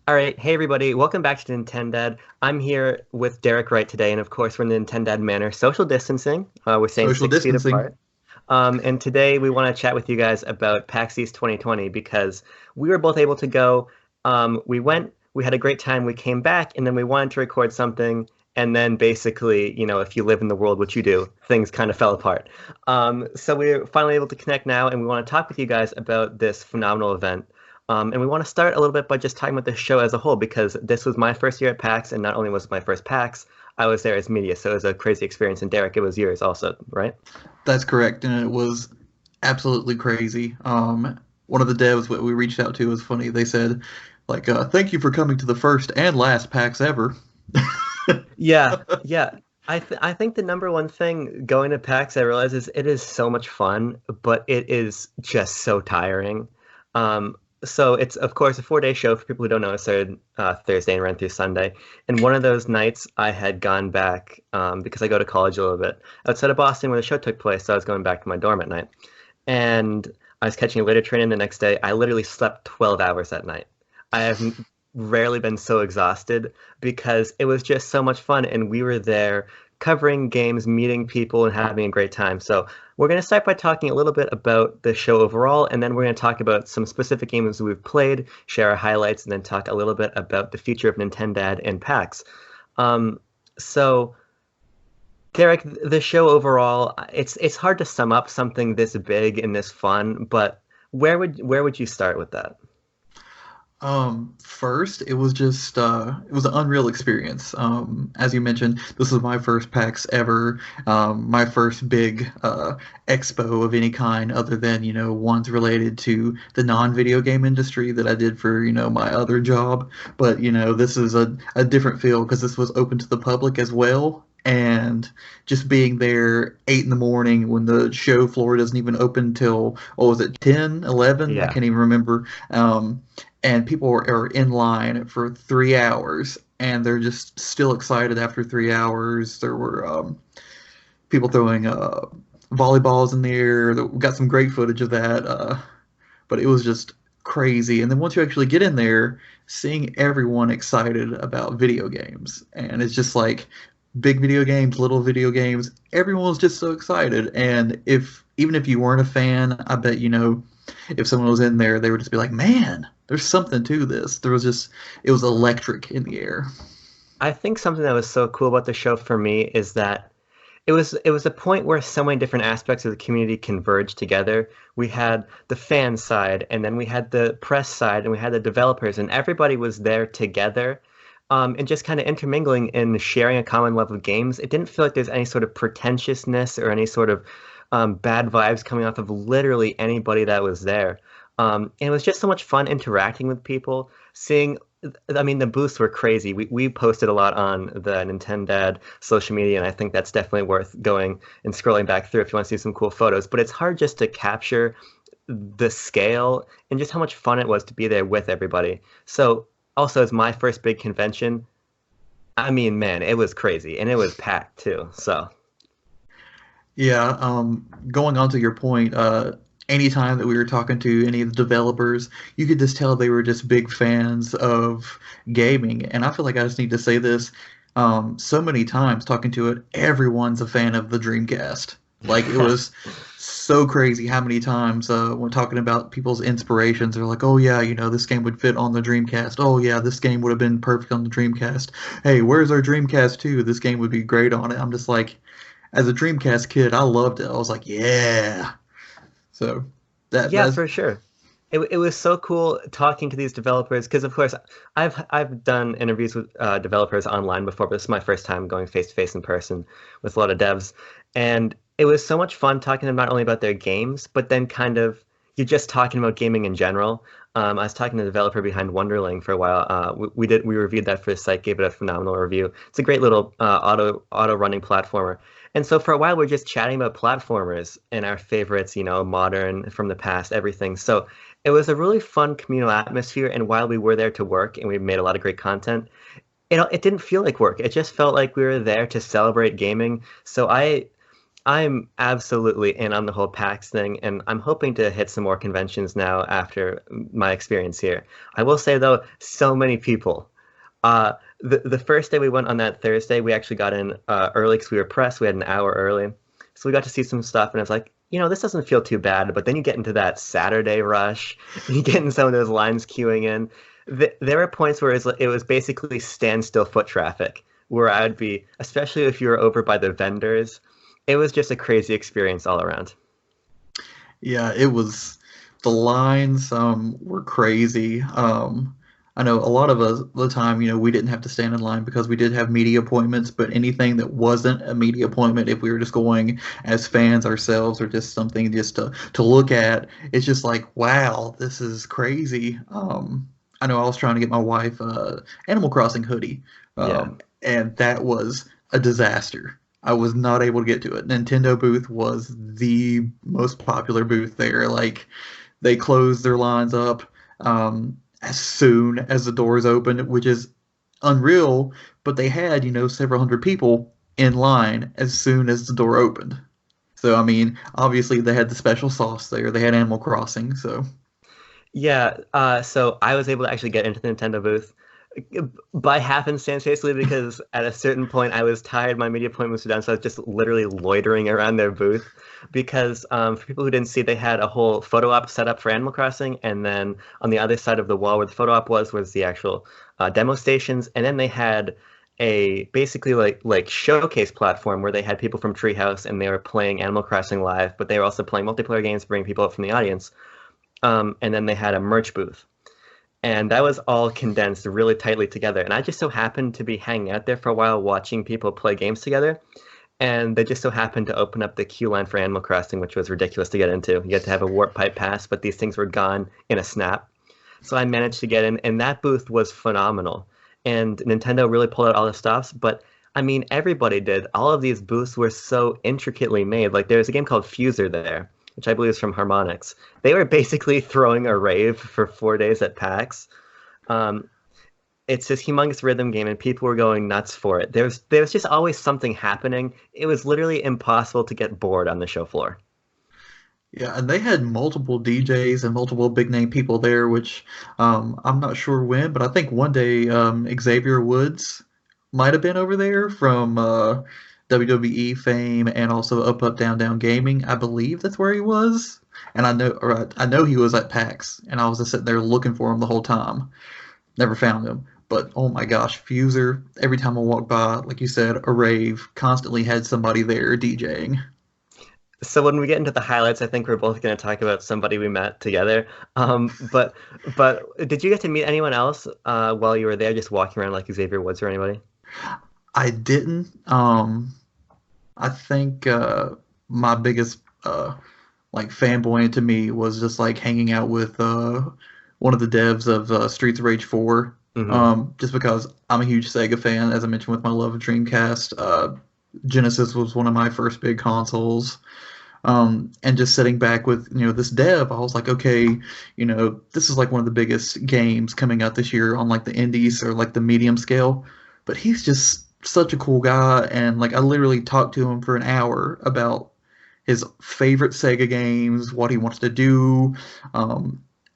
All right, hey everybody, welcome back to Nintendad. I'm here with Derek Wright today, and of course we're in the Nintendad manner, social distancing. We're staying Social 6 feet distancing. apart. And today we want to chat with you guys about PAX East 2020 because we were both able to go. We went, we had a great time, we came back, and then we wanted to record something. And then basically, if you live in the world, which you do, things kind of fell apart. So we're finally able to connect now, and we want to talk with you guys about this phenomenal event. And we want to start a little bit by just talking about the show as a whole, because this was my first year at PAX, and not only was it my first PAX, I was there as media, so it was a crazy experience. And Derek, it was yours also, right? That's correct, and it was absolutely crazy. One of the devs that we reached out to was funny. They said, like, "Thank you for coming to the first and last PAX ever." Yeah, yeah. I think the number one thing going to PAX, I realize, is it is so much fun, but it is just so tiring. Um, so it's of course a 4-day show for people who don't know. It started Thursday and ran through Sunday. And one of those nights, I had gone back because I go to college a little bit outside of Boston where the show took place. So I was going back to my dorm at night, and I was catching a later train in the next day. I literally slept 12 hours that night. I have rarely been so exhausted because it was just so much fun, and we were there covering games, meeting people, and having a great time. So we're going to start by talking a little bit about the show overall, and then we're going to talk about some specific games we've played, share our highlights, and then talk a little bit about the future of Nintendad and PAX. So Derek, the show overall, it's hard to sum up something this big and this fun, but where would you start with that? First, it was an unreal experience. As you mentioned, this was my first PAX ever, my first big expo of any kind, other than ones related to the non-video game industry that I did for my other job. But this is a different feel because this was open to the public as well. And just being there 8 in the morning when the show floor doesn't even open till, what was it, 10, 11? I Yeah. can't even remember. And people are in line for 3 hours and they're just still excited after 3 hours. There were people throwing volleyballs in the air. We got some great footage of that, but it was just crazy. And then once you actually get in there, seeing everyone excited about video games, and it's just like big video games, little video games, everyone was just so excited. And if even if you weren't a fan, I bet if someone was in there, they would just be like, "Man, there's something to this." It was electric in the air. I think something that was so cool about the show for me is that it was a point where so many different aspects of the community converged together. We had the fan side, and then we had the press side, and we had the developers, and everybody was there together, and just kind of intermingling and sharing a common love of games. It didn't feel like there's any sort of pretentiousness or any sort of bad vibes coming off of literally anybody that was there. And it was just so much fun interacting with people, seeing. I mean, the booths were crazy. We posted a lot on the Nintendad social media, and I think that's definitely worth going and scrolling back through if you want to see some cool photos. But it's hard just to capture the scale and just how much fun it was to be there with everybody. So, also, as my first big convention, I mean, man, it was crazy, and it was packed too. So, Yeah, going on to your point, anytime that we were talking to any of the developers, you could just tell they were just big fans of gaming. And I feel like I just need to say this so many times talking to it, everyone's a fan of the Dreamcast. Like it was so crazy how many times when talking about people's inspirations, they're like, "Oh yeah, this game would fit on the Dreamcast. Oh yeah, this game would have been perfect on the Dreamcast. Hey, where's our Dreamcast 2? This game would be great on it." I'm just like, as a Dreamcast kid, I loved it. I was like, yeah. So yeah, that's for sure. It was so cool talking to these developers because, of course, I've done interviews with developers online before, but this is my first time going face to face in person with a lot of devs, and it was so much fun talking to them not only about their games, but then kind of you're just talking about gaming in general. I was talking to the developer behind Wonderling for a while. We reviewed that for the site, gave it a phenomenal review. It's a great little auto running platformer. And so for a while, we're just chatting about platformers and our favorites, modern, from the past, everything. So it was a really fun communal atmosphere. And while we were there to work and we made a lot of great content, it didn't feel like work. It just felt like we were there to celebrate gaming. So I'm absolutely in on the whole PAX thing, and I'm hoping to hit some more conventions now after my experience here. I will say though, so many people. The first day we went on that Thursday, we actually got in early because we were pressed. We had an hour early, so we got to see some stuff, and I was like, this doesn't feel too bad. But then you get into that Saturday rush, and you get in some of those lines queuing in. There were points where it was basically standstill foot traffic, where I would be, especially if you were over by the vendors. It was just a crazy experience all around. Yeah, it was. The lines were crazy. I know a lot of us the time, we didn't have to stand in line because we did have media appointments, but anything that wasn't a media appointment, if we were just going as fans ourselves or just something just to look at, it's just like, wow, this is crazy. I know I was trying to get my wife Animal Crossing hoodie, Yeah. and that was a disaster. I was not able to get to it. Nintendo booth was the most popular booth there. Like they closed their lines up as soon as the doors opened, which is unreal. But they had, several hundred people in line as soon as the door opened. So I mean, obviously they had the special sauce there. They had Animal Crossing, so Yeah, so I was able to actually get into the Nintendo booth by happenstance, basically, because at a certain point I was tired, my media appointments were done, so I was just literally loitering around their booth. Because for people who didn't see, they had a whole photo op set up for Animal Crossing, and then on the other side of the wall where the photo op was the actual demo stations, and then they had a basically like showcase platform where they had people from Treehouse and they were playing Animal Crossing live, but they were also playing multiplayer games, bringing people up from the audience. And then they had a merch booth. And that was all condensed really tightly together. And I just so happened to be hanging out there for a while watching people play games together. And they just so happened to open up the queue line for Animal Crossing, which was ridiculous to get into. You had to have a warp pipe pass, but these things were gone in a snap. So I managed to get in, and that booth was phenomenal. And Nintendo really pulled out all the stops, but I mean, everybody did. All of these booths were so intricately made. Like there's a game called Fuser there, which I believe is from Harmonix. They were basically throwing a rave for 4 days at PAX. Um, it's this humongous rhythm game, and people were going nuts for it. There was just always something happening. It was literally impossible to get bored on the show floor. yeah, and they had multiple DJs and multiple big name people there, which I'm not sure when, but I think one day Xavier Woods might have been over there from WWE fame and also Up Up Down Down Gaming. I believe that's where he was, and I know he was at PAX, and I was just sitting there looking for him the whole time. Never found him. But oh my gosh, Fuser, every time I walked by, like you said, a rave, constantly had somebody there DJing. So when we get into the highlights, I think we're both going to talk about somebody we met together. But did you get to meet anyone else while you were there, just walking around like Xavier Woods or anybody? I didn't. I think my biggest like fanboy to me was just like hanging out with one of the devs of Streets of Rage 4. Hmm. Just because I'm a huge Sega fan, as I mentioned with my love of Dreamcast. Genesis was one of my first big consoles. And just sitting back with this dev, I was like, okay, this is like one of the biggest games coming out this year on like the indies or like the medium scale, but he's just such a cool guy, and like I literally talked to him for an hour about his favorite Sega games, what he wants to do.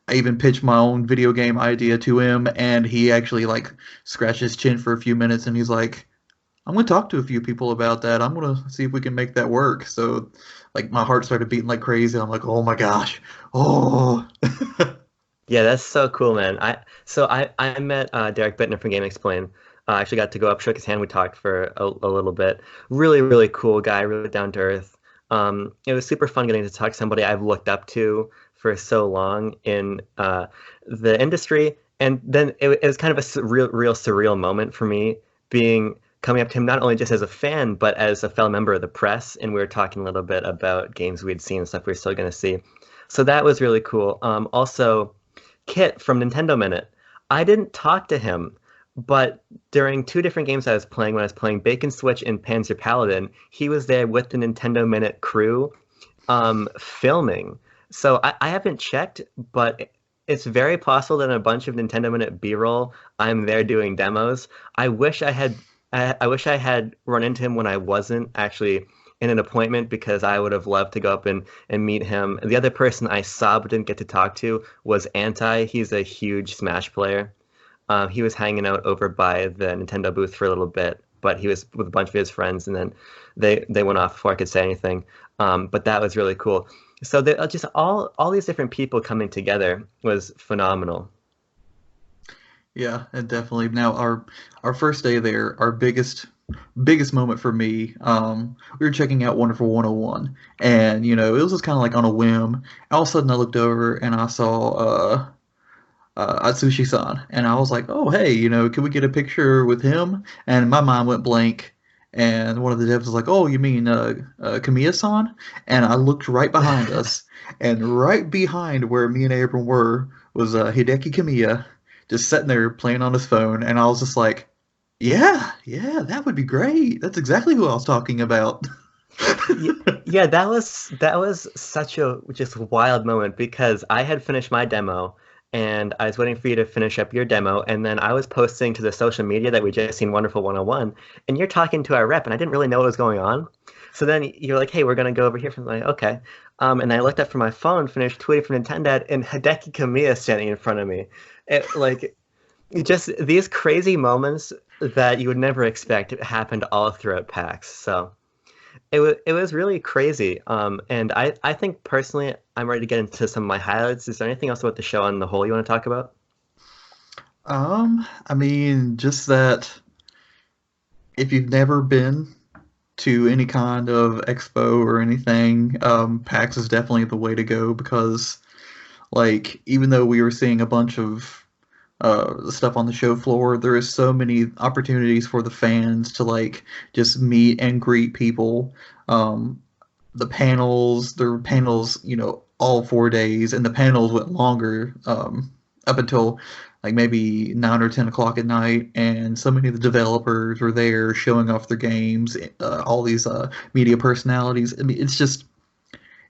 I even pitched my own video game idea to him, and he actually like scratched his chin for a few minutes, and he's like, I'm gonna talk to a few people about that. I'm gonna see if we can make that work. So, like, my heart started beating like crazy. I'm like, oh my gosh, oh, Yeah, that's so cool, man. I met Derek Bittner from Game Explain. I actually got to go up, shook his hand, we talked for a little bit. Really, really cool guy, really down to earth. It was super fun getting to talk to somebody I've looked up to for so long in the industry, and then it was kind of a real surreal moment for me being coming up to him not only just as a fan but as a fellow member of the press, and we were talking a little bit about games we'd seen and stuff we were still going to see. So that was really cool. Also, Kit from Nintendo Minute. I didn't talk to him, but during two different games I was playing, when I was playing Bacon Switch and Panzer Paladin, he was there with the Nintendo Minute crew filming. So I haven't checked, but it's very possible that in a bunch of Nintendo Minute B-roll, I'm there doing demos. I wish I had run into him when I wasn't actually in an appointment because I would have loved to go up and meet him. The other person I saw but didn't get to talk to was Anti. He's a huge Smash player. He was hanging out over by the Nintendo booth for a little bit, but he was with a bunch of his friends, and then they went off before I could say anything. But that was really cool. So just all these different people coming together was phenomenal. Yeah, and definitely. Now our first day there, our biggest moment for me, we were checking out Wonderful 101, and it was just kind of like on a whim. All of a sudden, I looked over and I saw Atsushi-san, and I was like, "Oh, hey, can we get a picture with him?" And my mind went blank, and one of the devs was like, "Oh, you mean Kamiya-san?" And I looked right behind us, and right behind where me and Abram were was Hideki Kamiya, just sitting there playing on his phone, and I was just like, "Yeah, yeah, that would be great. That's exactly who I was talking about." Yeah, that was such a just wild moment because I had finished my demo and I was waiting for you to finish up your demo, and then I was posting to the social media that we just seen Wonderful 101, and you're talking to our rep, and I didn't really know what was going on. So then you're like, "Hey, we're gonna go over here." From like, okay, and I looked up from my phone, finished tweeting from Nintendo, and Hideki Kamiya standing in front of me. Just these crazy moments that you would never expect happened all throughout PAX. So it was really crazy. And I think personally, I'm ready to get into some of my highlights. Is there anything else about the show on the whole you want to talk about? I mean, just that if you've never been to any kind of expo or anything, PAX is definitely the way to go because, like, even though we were seeing a bunch of stuff on the show floor, there is so many opportunities for the fans to like just meet and greet people. Um, there were panels, all 4 days, and the panels went longer, up until like maybe 9 or 10 o'clock at night. And so many of the developers were there showing off their games, all these media personalities. I mean,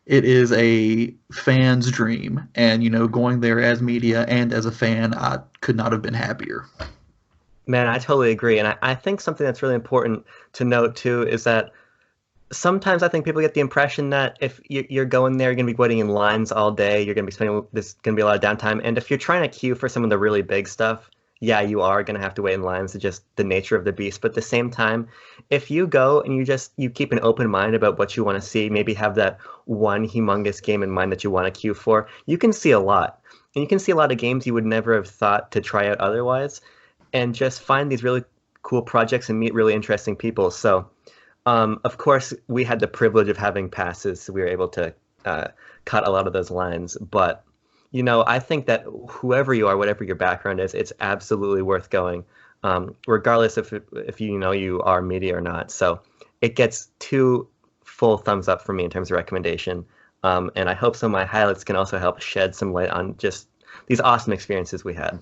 it is a fan's dream, and going there as media and as a fan, I could not have been happier. Man, I totally agree. And I think something that's really important to note too is that sometimes I think people get the impression that if you're going there, you're going to be waiting in lines all day. You're going to be spending, there's going to be a lot of downtime. And if you're trying to queue for some of the really big stuff, yeah, you are going to have to wait in lines. It's just the nature of the beast. But at the same time, if you go and you keep an open mind about what you want to see, maybe have that one humongous game in mind that you want to queue for, you can see a lot. And you can see a lot of games you would never have thought to try out otherwise, and just find these really cool projects and meet really interesting people. So, of course, we had the privilege of having passes, so we were able to cut a lot of those lines. But I think that whoever you are, whatever your background is, it's absolutely worth going, regardless if you are media or not. So it gets two full thumbs up for me in terms of recommendation. And I hope some of my highlights can also help shed some light on just these awesome experiences we had.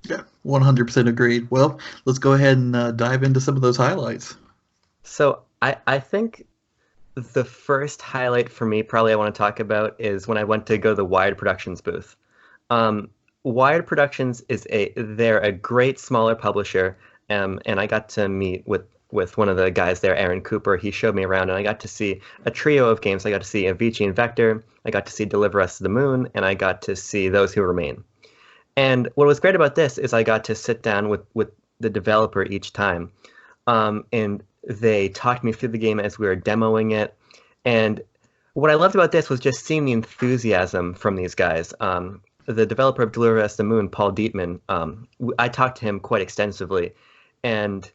Yeah, 100% agreed. Well, let's go ahead and dive into some of those highlights. So I think the first highlight for me, probably I want to talk about, is when I went to go to the Wired Productions booth. Wired Productions they're a great smaller publisher, and I got to meet with one of the guys there, Aaron Cooper. He showed me around, and I got to see a trio of games. I got to see Avicii and Vector, I got to see Deliver Us to the Moon, and I got to see Those Who Remain. And what was great about this is I got to sit down with the developer each time, and they talked me through the game as we were demoing it. And what I loved about this was just seeing the enthusiasm from these guys. The developer of Deliver Us to the Moon, Paul Dietman, I talked to him quite extensively, and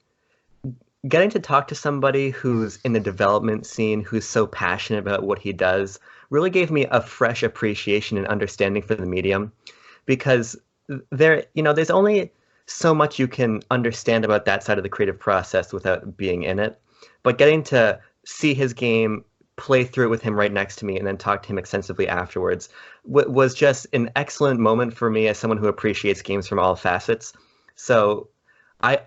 getting to talk to somebody who's in the development scene, who's so passionate about what he does, really gave me a fresh appreciation and understanding for the medium, because there's only so much you can understand about that side of the creative process without being in it. But getting to see his game, play through it with him right next to me, and then talk to him extensively afterwards was just an excellent moment for me as someone who appreciates games from all facets. So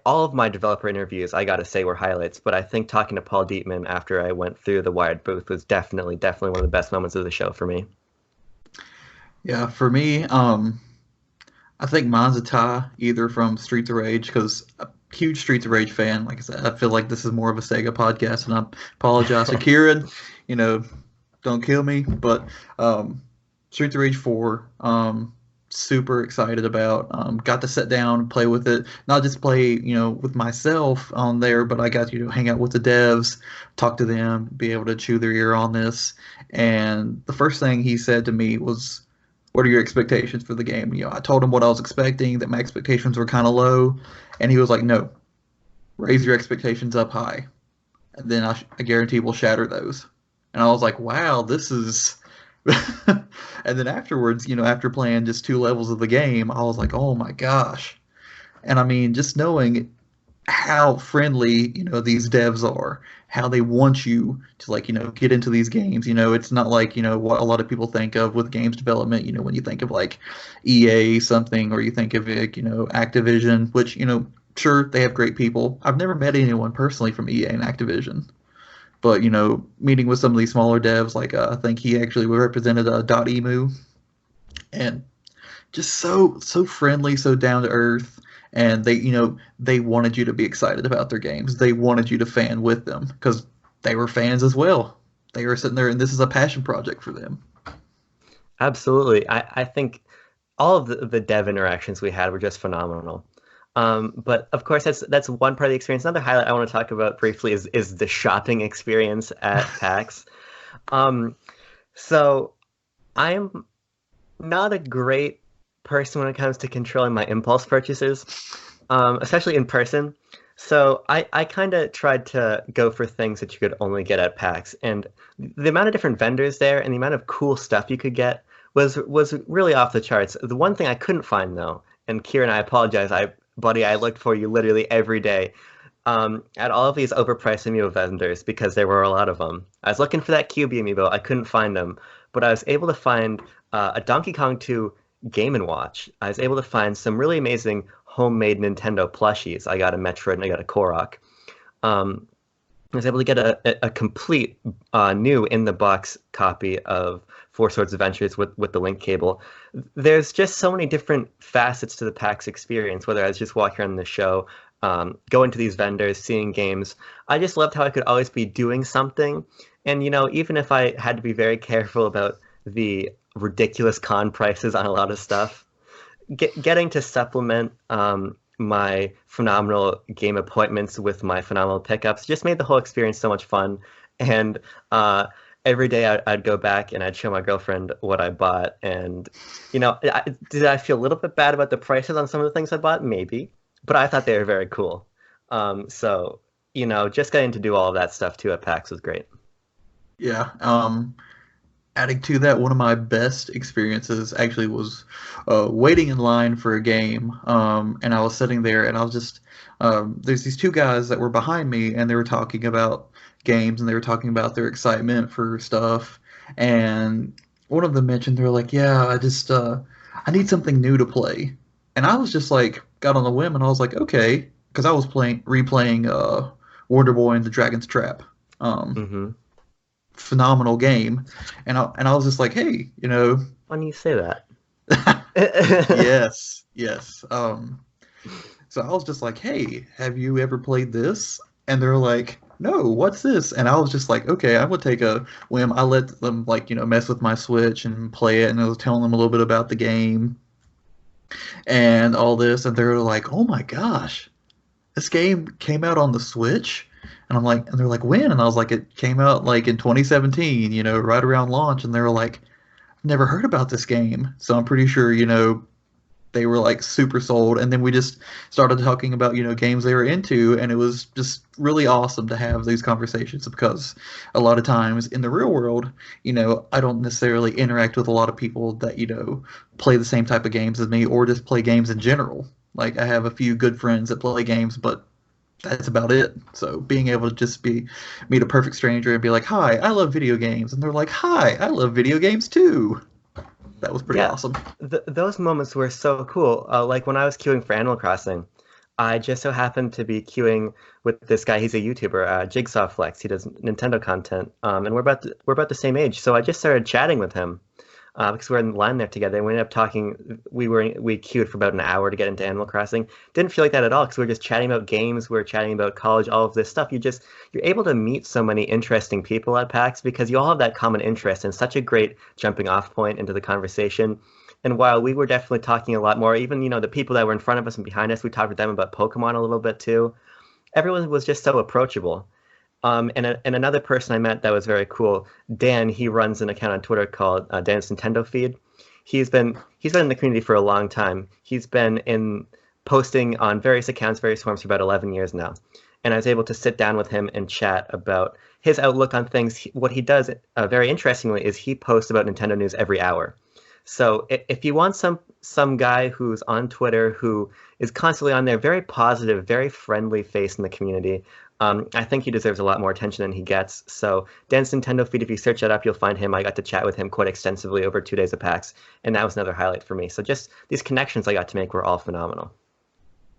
all of my developer interviews, I got to say, were highlights. But I think talking to Paul Dietman after I went through the Wired booth was definitely one of the best moments of the show for me. Yeah, for me, I think mine's a tie, either from Streets of Rage, because huge Streets of Rage fan. Like I said, I feel like this is more of a Sega podcast, and I apologize to Kieran. You know, don't kill me. But Streets of Rage 4, super excited about. Got to sit down and play with it. Not just play, with myself on there, but I got to hang out with the devs, talk to them, be able to chew their ear on this. And the first thing he said to me was, "What are your expectations for the game?" I told him what I was expecting, that my expectations were kind of low, and he was like, "No, raise your expectations up high, and then I guarantee we'll shatter those." And I was like, "Wow, this is." And then afterwards, after playing just 2 levels of the game, I was like, "Oh my gosh!" And I mean, just knowing how friendly these devs are, how they want you to get into these games. It's not like what a lot of people think of with games development. When you think of like EA something, or you think of like Activision, which sure, they have great people. I've never met anyone personally from EA and Activision, but meeting with some of these smaller devs, like I think he actually represented Dot.emu, and just so friendly, so down to earth. And they wanted you to be excited about their games. They wanted you to fan with them because they were fans as well. They were sitting there, and this is a passion project for them. Absolutely. I think all of the dev interactions we had were just phenomenal. But of course, that's one part of the experience. Another highlight I want to talk about briefly is the shopping experience at PAX. So I'm not a great person when it comes to controlling my impulse purchases, especially in person. So I kind of tried to go for things that you could only get at PAX, and the amount of different vendors there and the amount of cool stuff you could get was really off the charts. The one thing I couldn't find though, and Kieran, I apologize, buddy, I looked for you literally every day at all of these overpriced amiibo vendors because there were a lot of them. I was looking for that QB amiibo, I couldn't find them, but I was able to find a Donkey Kong 2 Game & Watch. I was able to find some really amazing homemade Nintendo plushies. I got a Metroid and I got a Korok. I was able to get a complete new in-the-box copy of Four Swords Adventures with the link cable. There's just so many different facets to the PAX experience, whether I was just walking around the show, going to these vendors, seeing games. I just loved how I could always be doing something. And, even if I had to be very careful about the ridiculous con prices on a lot of stuff, getting to supplement my phenomenal game appointments with my phenomenal pickups just made the whole experience so much fun. And every day I'd go back and I'd show my girlfriend what I bought. And, did I feel a little bit bad about the prices on some of the things I bought? Maybe. But I thought they were very cool. So, just getting to do all of that stuff too at PAX was great. Yeah. Adding to that, one of my best experiences actually was waiting in line for a game, and I was sitting there, and I was just there's these 2 guys that were behind me, and they were talking about games, and they were talking about their excitement for stuff, and one of them mentioned, they were like, "Yeah, I need something new to play," and I was just like, got on the whim, and I was like, "Okay," because I was replaying Wonder Boy and the Dragon's Trap. Phenomenal game, and I was just like, "Hey, When you say that." yes. So I was just like, "Hey, have you ever played this?" And they're like, "No, what's this?" And I was just like, "Okay, I'm gonna take a whim." I let them mess with my Switch and play it, and I was telling them a little bit about the game and all this, and they're like, "Oh my gosh, this game came out on the Switch?" And and they're like, "When?" And I was like, "It came out in 2017, right around launch." And they were like, "I've never heard about this game." So I'm pretty sure, they were super sold. And then we just started talking about, games they were into. And it was just really awesome to have these conversations because a lot of times in the real world, I don't necessarily interact with a lot of people that, play the same type of games as me or just play games in general. I have a few good friends that play games, but that's about it. So being able to just meet a perfect stranger and be like, "Hi, I love video games," and they're like, "Hi, I love video games too." That was pretty awesome. Those moments were so cool. Like when I was queuing for Animal Crossing, I just so happened to be queuing with this guy. He's a YouTuber, Jigsaw Flex. He does Nintendo content, and we're about the same age. So I just started chatting with him. because we were in line there together. And we ended up talking. We queued for about an hour to get into Animal Crossing. Didn't feel like that at all because we were just chatting about games. We were chatting about college, all of this stuff. You're able to meet so many interesting people at PAX because you all have that common interest and such a great jumping off point into the conversation. And while we were definitely talking a lot more, even, the people that were in front of us and behind us, we talked with them about Pokemon a little bit too. Everyone was just so approachable. And another person I met that was very cool, Dan, he runs an account on Twitter called Dan's Nintendo Feed. He's been in the community for a long time. He's been in posting on various accounts, various forums for about 11 years now. And I was able to sit down with him and chat about his outlook on things. What he does, very interestingly, is he posts about Nintendo news every hour. So if you want some guy who's on Twitter who is constantly on there, very positive, very friendly face in the community, I think he deserves a lot more attention than he gets. So Dan's Nintendo Feed, if you search that up, you'll find him. I got to chat with him quite extensively over 2 days of PAX, and that was another highlight for me. So just these connections I got to make were all phenomenal.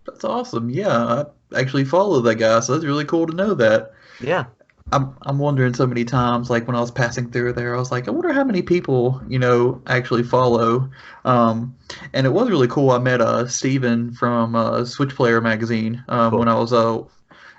That's awesome. Yeah, I actually follow that guy, so that's really cool to know that. Yeah. I'm wondering so many times, like when I was passing through there, I was like, I wonder how many people, actually follow. And it was really cool. I met Steven from Switch Player magazine Cool. when I was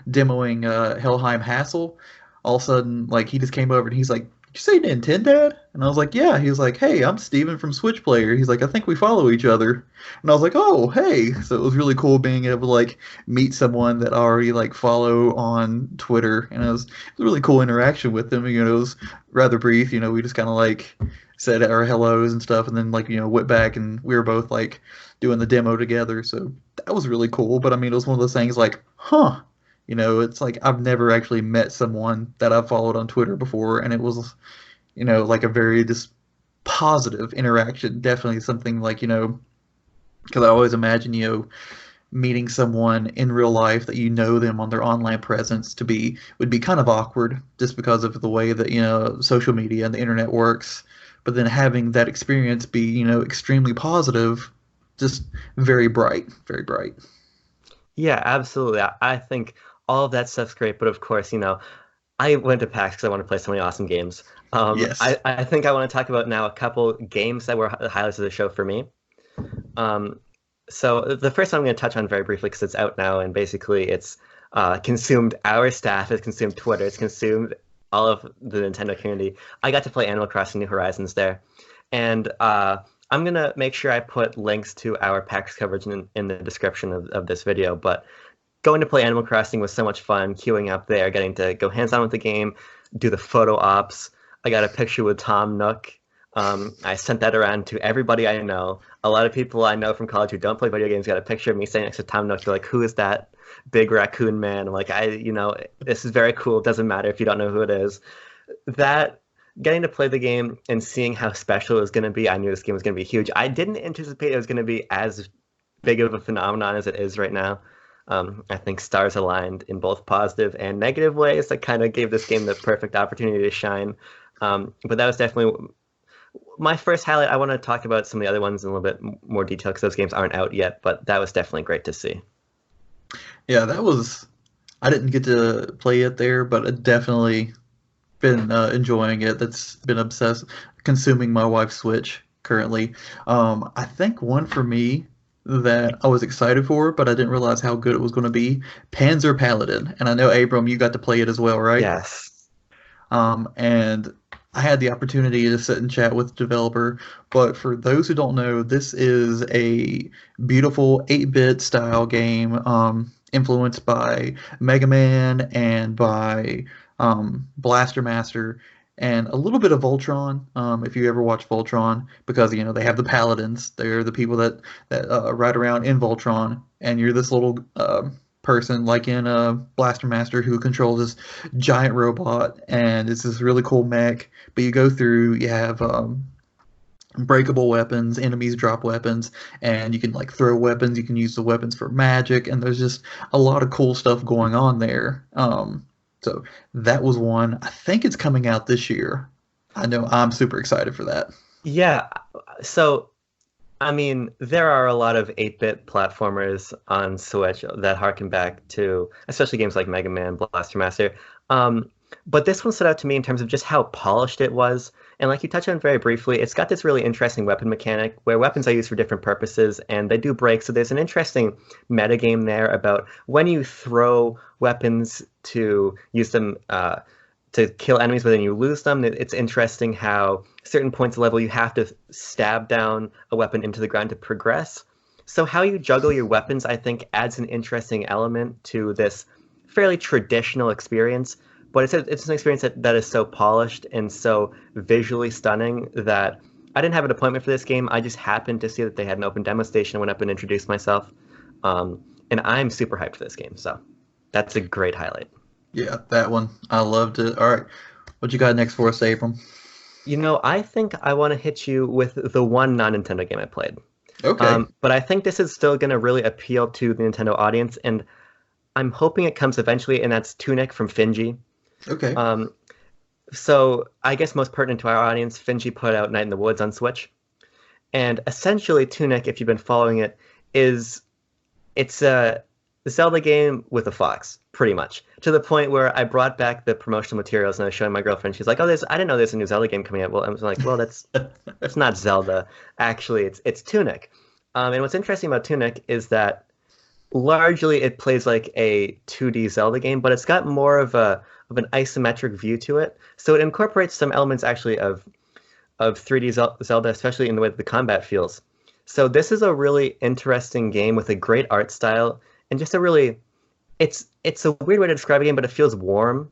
demoing Helheim Hassle. All of a sudden, like he just came over and he's like, "Did you say Nintendad?" And I was like, "Yeah." He was like, "Hey, I'm Steven from Switch Player." He's like, "I think we follow each other." And I was like, "Oh, hey." So it was really cool being able to like meet someone that I already like follow on Twitter, and it was a really cool interaction with them. It was rather brief. We just kind of like said our hellos and stuff, and then like went back and we were both like doing the demo together. So that was really cool. But I mean, it was one of those things like, huh. It's like I've never actually met someone that I've followed on Twitter before, and it was, like a very just positive interaction. Definitely something like, because I always imagine, meeting someone in real life that them on their online presence would be kind of awkward just because of the way that, social media and the internet works. But then having that experience be, extremely positive, just very bright, very bright. Yeah, absolutely. I think all of that stuff's great, but of course, I went to PAX because I want to play so many awesome games. Yes. I think I want to talk about now a couple games that were the highlights of the show for me. Um, so the first one I'm going to touch on very briefly because it's out now, and basically it's consumed our staff, it's consumed Twitter, it's consumed all of the Nintendo community. I got to play Animal Crossing New Horizons there, and I'm going to make sure I put links to our PAX coverage in the description of this video, but going to play Animal Crossing was so much fun, queuing up there, getting to go hands-on with the game, do the photo ops. I got a picture with Tom Nook. I sent that around to everybody I know. A lot of people I know from college who don't play video games got a picture of me standing next to Tom Nook. They're like, "Who is that big raccoon man?" I'm like, this is very cool. It doesn't matter if you don't know who it is. That getting to play the game and seeing how special it was going to be, I knew this game was going to be huge. I didn't anticipate it was going to be as big of a phenomenon as it is right now. I think stars aligned in both positive and negative ways that kind of gave this game the perfect opportunity to shine. But that was definitely my first highlight. I want to talk about some of the other ones in a little bit more detail because those games aren't out yet, but that was definitely great to see. Yeah, I didn't get to play it there, but I definitely been enjoying it. That's been consuming my wife's Switch currently. I think one for me that I was excited for, but I didn't realize how good it was going to be. Panzer Paladin, and I know Abram, you got to play it as well, right? Yes. And I had the opportunity to sit and chat with the developer. But for those who don't know, this is a beautiful 8-bit style game, influenced by Mega Man and by Blaster Master and a little bit of Voltron, if you ever watch Voltron, because they have the paladins. They're the people that ride around in Voltron, and you're this little person like in Blaster Master who controls this giant robot, and it's this really cool mech. But you go through, you have breakable weapons, enemies drop weapons, and you can like throw weapons. You can use the weapons for magic, and there's just a lot of cool stuff going on there. So that was one. I think it's coming out this year. I know I'm super excited for that. Yeah. So, I mean, there are a lot of 8-bit platformers on Switch that harken back to, especially games like Mega Man, Blaster Master. But this one stood out to me in terms of just how polished it was And like you touched on very briefly, it's got this really interesting weapon mechanic where weapons are used for different purposes and they do break. So there's an interesting metagame there about when you throw weapons to use them to kill enemies, but then you lose them. It's interesting how certain points of level you have to stab down a weapon into the ground to progress. So how you juggle your weapons, I think, adds an interesting element to this fairly traditional experience. But it's an experience that is so polished and so visually stunning that I didn't have an appointment for this game. I just happened to see that they had an open demo station. I went up and introduced myself. And I'm super hyped for this game. So that's a great highlight. Yeah, that one. I loved it. All right. What you got next for us, Abram? I think I want to hit you with the one non-Nintendo game I played. Okay. But I think this is still going to really appeal to the Nintendo audience, and I'm hoping it comes eventually, and that's Tunic from Finji. Okay. So I guess most pertinent to our audience, Finji put out Night in the Woods on Switch. And essentially, Tunic, if you've been following it, it's a Zelda game with a fox, pretty much. To the point where I brought back the promotional materials and I was showing my girlfriend. She's like, "Oh, I didn't know there's a new Zelda game coming out." Well, I was like, "Well, that's not Zelda. Actually, it's Tunic." And what's interesting about Tunic is that largely it plays like a 2D Zelda game, but it's got more of an isometric view to it. So it incorporates some elements actually of 3D Zelda, especially in the way that the combat feels. So this is a really interesting game with a great art style and just a really it's a weird way to describe a game, but it feels warm.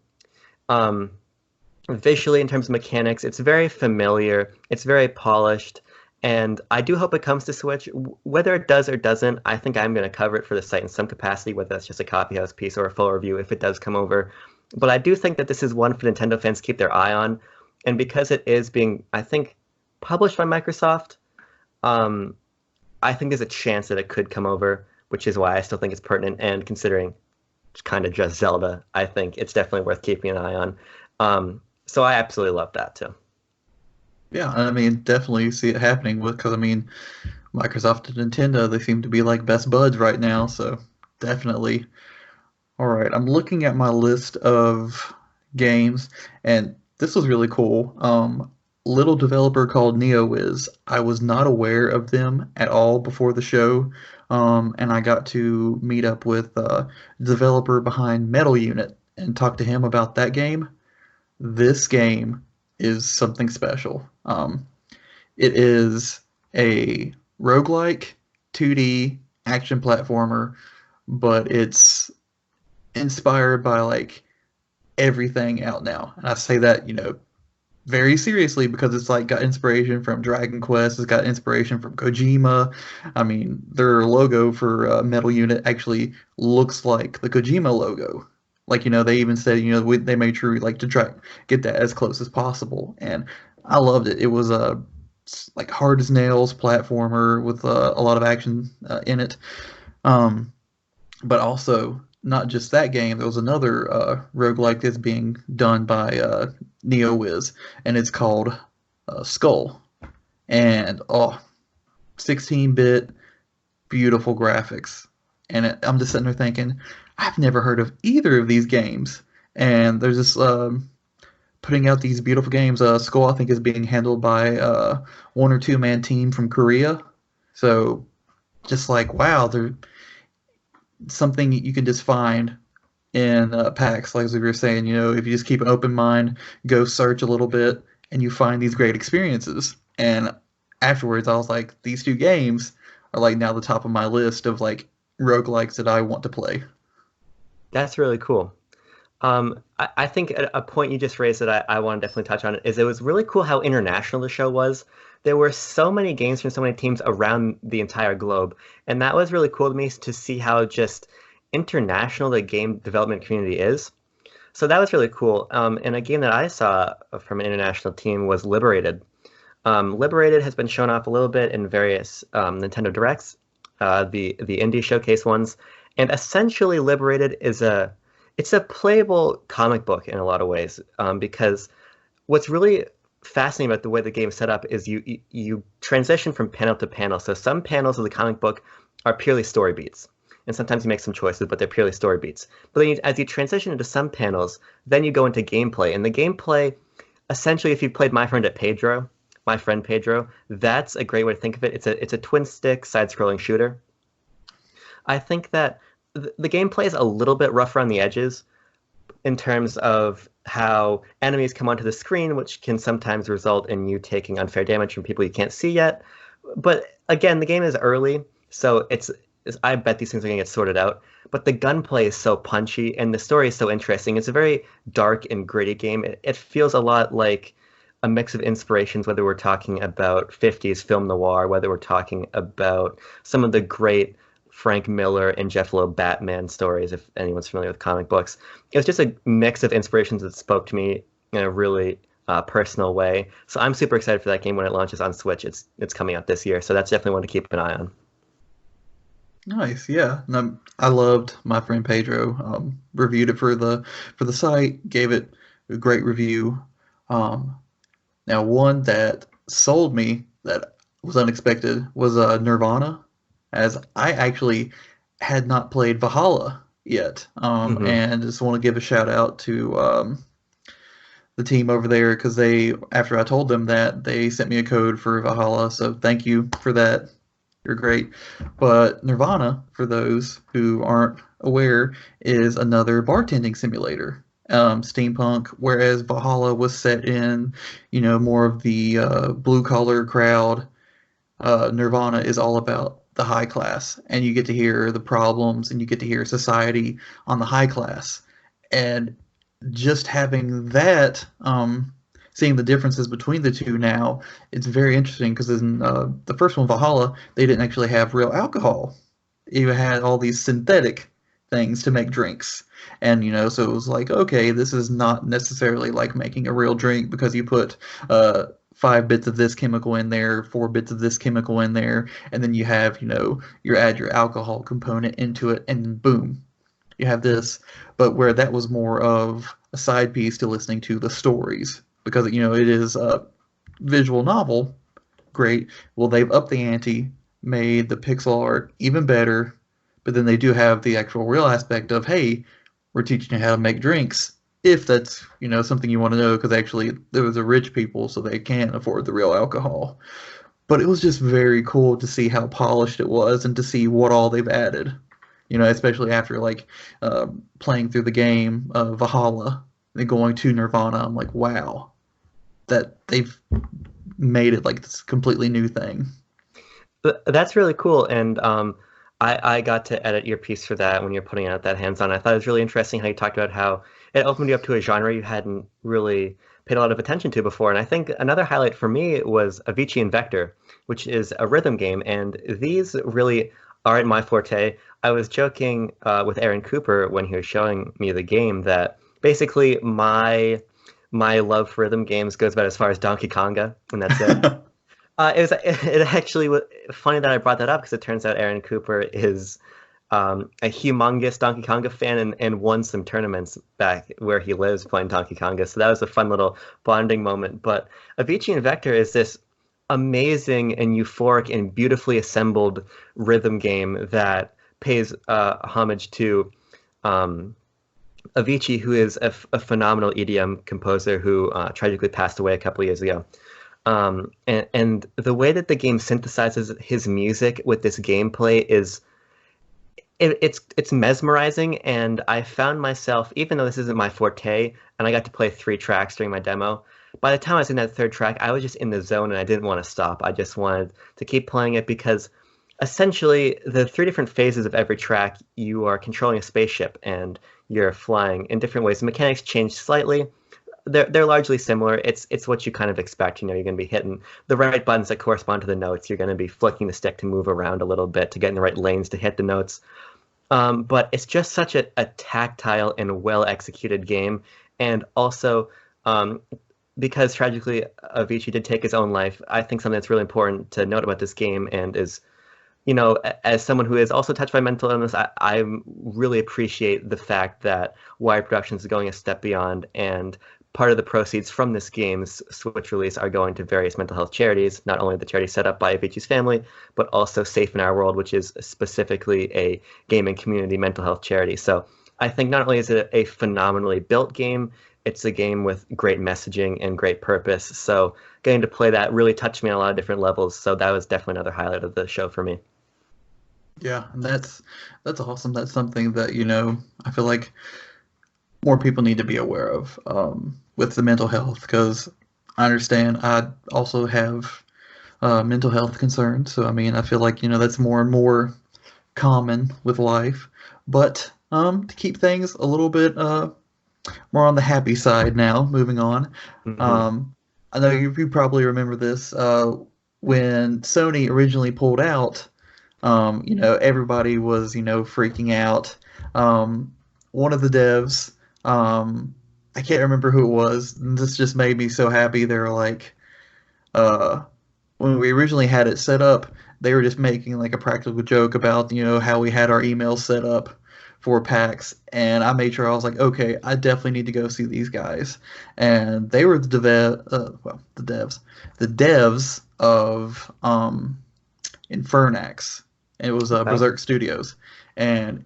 Visually, in terms of mechanics, it's very familiar. It's very polished. And I do hope it comes to Switch. Whether it does or doesn't, I think I'm going to cover it for the site in some capacity, whether that's just a copy house piece or a full review if it does come over. But I do think that this is one for Nintendo fans to keep their eye on. And because it is being, I think, published by Microsoft, I think there's a chance that it could come over, which is why I still think it's pertinent. And considering it's kind of just Zelda, I think it's definitely worth keeping an eye on. So I absolutely love that too. Yeah, I mean, definitely see it happening because I mean, Microsoft and Nintendo, they seem to be like best buds right now, so definitely. All right, I'm looking at my list of games, and this was really cool. Little developer called NeoWiz. I was not aware of them at all before the show, and I got to meet up with the developer behind Metal Unit and talk to him about that game. This game is something special. It is a roguelike 2D action platformer, but it's inspired by like everything out now. And I say that, very seriously because it's like got inspiration from Dragon Quest, it's got inspiration from Kojima. I mean, their logo for Metal Unit actually looks like the Kojima logo. Like, they even said, they made sure like to try get that as close as possible. And I loved it. It was a like hard as nails platformer with a lot of action in it. But also not just that game. There was another roguelike that's being done by NeoWiz, and it's called Skull. And 16-bit, beautiful graphics. And I'm just sitting there thinking, I've never heard of either of these games. And there's this putting out these beautiful games. Skull, I think, is being handled by one or two man team from Korea. So just like, wow, there's something you can just find in PAX. Like as we were saying, if you just keep an open mind, go search a little bit, and you find these great experiences. And afterwards, I was like, these two games are like now the top of my list of like roguelikes that I want to play. That's really cool. I think a point you just raised that I want to definitely touch on is it was really cool how international the show was. There were so many games from so many teams around the entire globe, and that was really cool to me to see how just international the game development community is. So that was really cool. And a game that I saw from an international team was Liberated. Liberated has been shown off a little bit in various Nintendo Directs, the indie showcase ones, and essentially Liberated is it's a playable comic book in a lot of ways, because what's really fascinating about the way the game is set up is you transition from panel to panel. So some panels of the comic book are purely story beats, and sometimes you make some choices, but they're purely story beats. But then as you transition into some panels, then you go into gameplay, and the gameplay essentially, if you played My Friend Pedro, that's a great way to think of it. It's a twin stick side-scrolling shooter. I think that the gameplay is a little bit rough around the edges in terms of how enemies come onto the screen, which can sometimes result in you taking unfair damage from people you can't see yet. But again, the game is early, so I bet these things are going to get sorted out. But the gunplay is so punchy, and the story is so interesting. It's a very dark and gritty game. It feels a lot like a mix of inspirations, whether we're talking about 50s film noir, whether we're talking about some of the great Frank Miller and Jeff Loeb Batman stories, if anyone's familiar with comic books. It was just a mix of inspirations that spoke to me in a really personal way. So I'm super excited for that game when it launches on Switch. It's coming out this year, so that's definitely one to keep an eye on. Nice, yeah. No, I loved My Friend Pedro. Reviewed it for the site, gave it a great review. Now, one that sold me that was unexpected was Nirvana, as I actually had not played Valhalla yet, and just want to give a shout out to the team over there because after I told them that, they sent me a code for Valhalla, so thank you for that. You're great. But Nirvana, for those who aren't aware, is another bartending simulator. Steampunk, whereas Valhalla was set in, more of the blue collar crowd. Nirvana is all about the high class, and you get to hear the problems, and you get to hear society on the high class, and just having that, seeing the differences between the two now, it's very interesting because in the first one, Valhalla, they didn't actually have real alcohol. You had all these synthetic things to make drinks. And, so it was like, okay, this is not necessarily like making a real drink because you put 5 bits of this chemical in there, 4 bits of this chemical in there, and then you have, you add your alcohol component into it, and boom, you have this. But where that was more of a side piece to listening to the stories, because, it is a visual novel, great. Well, they've upped the ante, made the pixel art even better, but then they do have the actual real aspect of, hey, we're teaching you how to make drinks, if that's, something you want to know, because actually there was a rich people, so they can't afford the real alcohol. But it was just very cool to see how polished it was and to see what all they've added, especially after, like, playing through the game of Valhalla and going to Nirvana. I'm like, wow, that they've made it like this completely new thing. That's really cool, and I got to edit your piece for that when you're putting out that hands-on. I thought it was really interesting how you talked about how it opened you up to a genre you hadn't really paid a lot of attention to before. And I think another highlight for me was Avicii and Vector, which is a rhythm game, and these really aren't my forte. I was joking with Aaron Cooper when he was showing me the game that basically my love for rhythm games goes about as far as Donkey Konga, and that's it. It actually was funny that I brought that up because it turns out Aaron Cooper is a humongous Donkey Konga fan and won some tournaments back where he lives playing Donkey Konga. So that was a fun little bonding moment. But Avicii and Vector is this amazing and euphoric and beautifully assembled rhythm game that pays homage to Avicii, who is a phenomenal EDM composer who tragically passed away a couple of years ago. And the way that the game synthesizes his music with this gameplay is it's mesmerizing. And I found myself, even though this isn't my forte, and I got to play 3 tracks during my demo, by the time I was in that 3rd track, I was just in the zone and I didn't want to stop. I just wanted to keep playing it because essentially the 3 different phases of every track, you are controlling a spaceship and you're flying in different ways. The mechanics change slightly. They're largely similar. It's what you kind of expect. You're going to be hitting the right buttons that correspond to the notes. You're going to be flicking the stick to move around a little bit to get in the right lanes to hit the notes. But it's just such a tactile and well-executed game. And also, because tragically Avicii did take his own life, I think something that's really important to note about this game and is, as someone who is also touched by mental illness, I really appreciate the fact that Wired Productions is going a step beyond, and part of the proceeds from this game's Switch release are going to various mental health charities, not only the charity set up by Avicii's family, but also Safe in Our World, which is specifically a gaming community mental health charity. So I think not only is it a phenomenally built game, it's a game with great messaging and great purpose. So getting to play that really touched me on a lot of different levels. So that was definitely another highlight of the show for me. Yeah, and that's awesome. That's something that, I feel like more people need to be aware of with the mental health, because I understand I also have mental health concerns. So, I mean, I feel like, that's more and more common with life. But to keep things a little bit more on the happy side now, moving on. Hmm. I know you probably remember this. When Sony originally pulled out, everybody was, freaking out. One of the devs, I can't remember who it was. And this just made me so happy. They were like, uh, when we originally had it set up, they were just making like a practical joke about, how we had our emails set up for PAX. And I made sure I was like, okay, I definitely need to go see these guys. And they were the devs of Infernax. It was Okay. Berserk Studios. And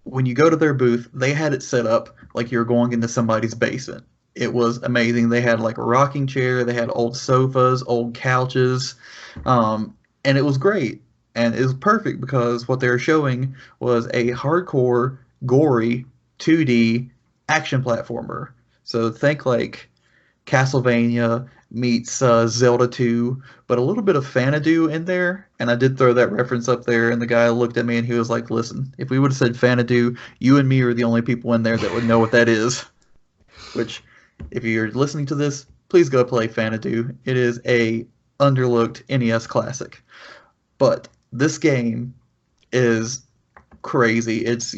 when you go to their booth, they had it set up like you're going into somebody's basement. It was amazing. They had like a rocking chair, they had old sofas, old couches, and it was great. And it was perfect because what they were showing was a hardcore, gory 2D action platformer. So think like Castlevania meets Zelda 2, but a little bit of Fanadu in there. And I did throw that reference up there, and the guy looked at me and he was like, "Listen, if we would have said Fanadu, you and me are the only people in there that would know what that is." Which, if you're listening to this, please go play Fanadu. It is a underlooked NES classic. But this game is crazy. It's,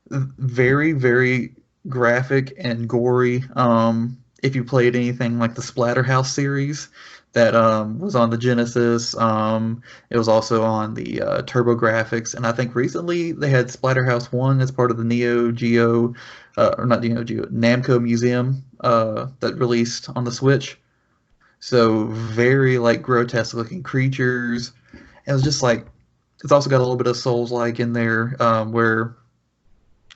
very, very graphic and gory. If you played anything like the Splatterhouse series that was on the Genesis, it was also on the TurboGrafx, and I think recently they had Splatterhouse 1 as part of the Neo Geo, or not Neo Geo, Namco Museum that released on the Switch. So very like grotesque looking creatures. And it was just like it's also got a little bit of Souls-like in there, where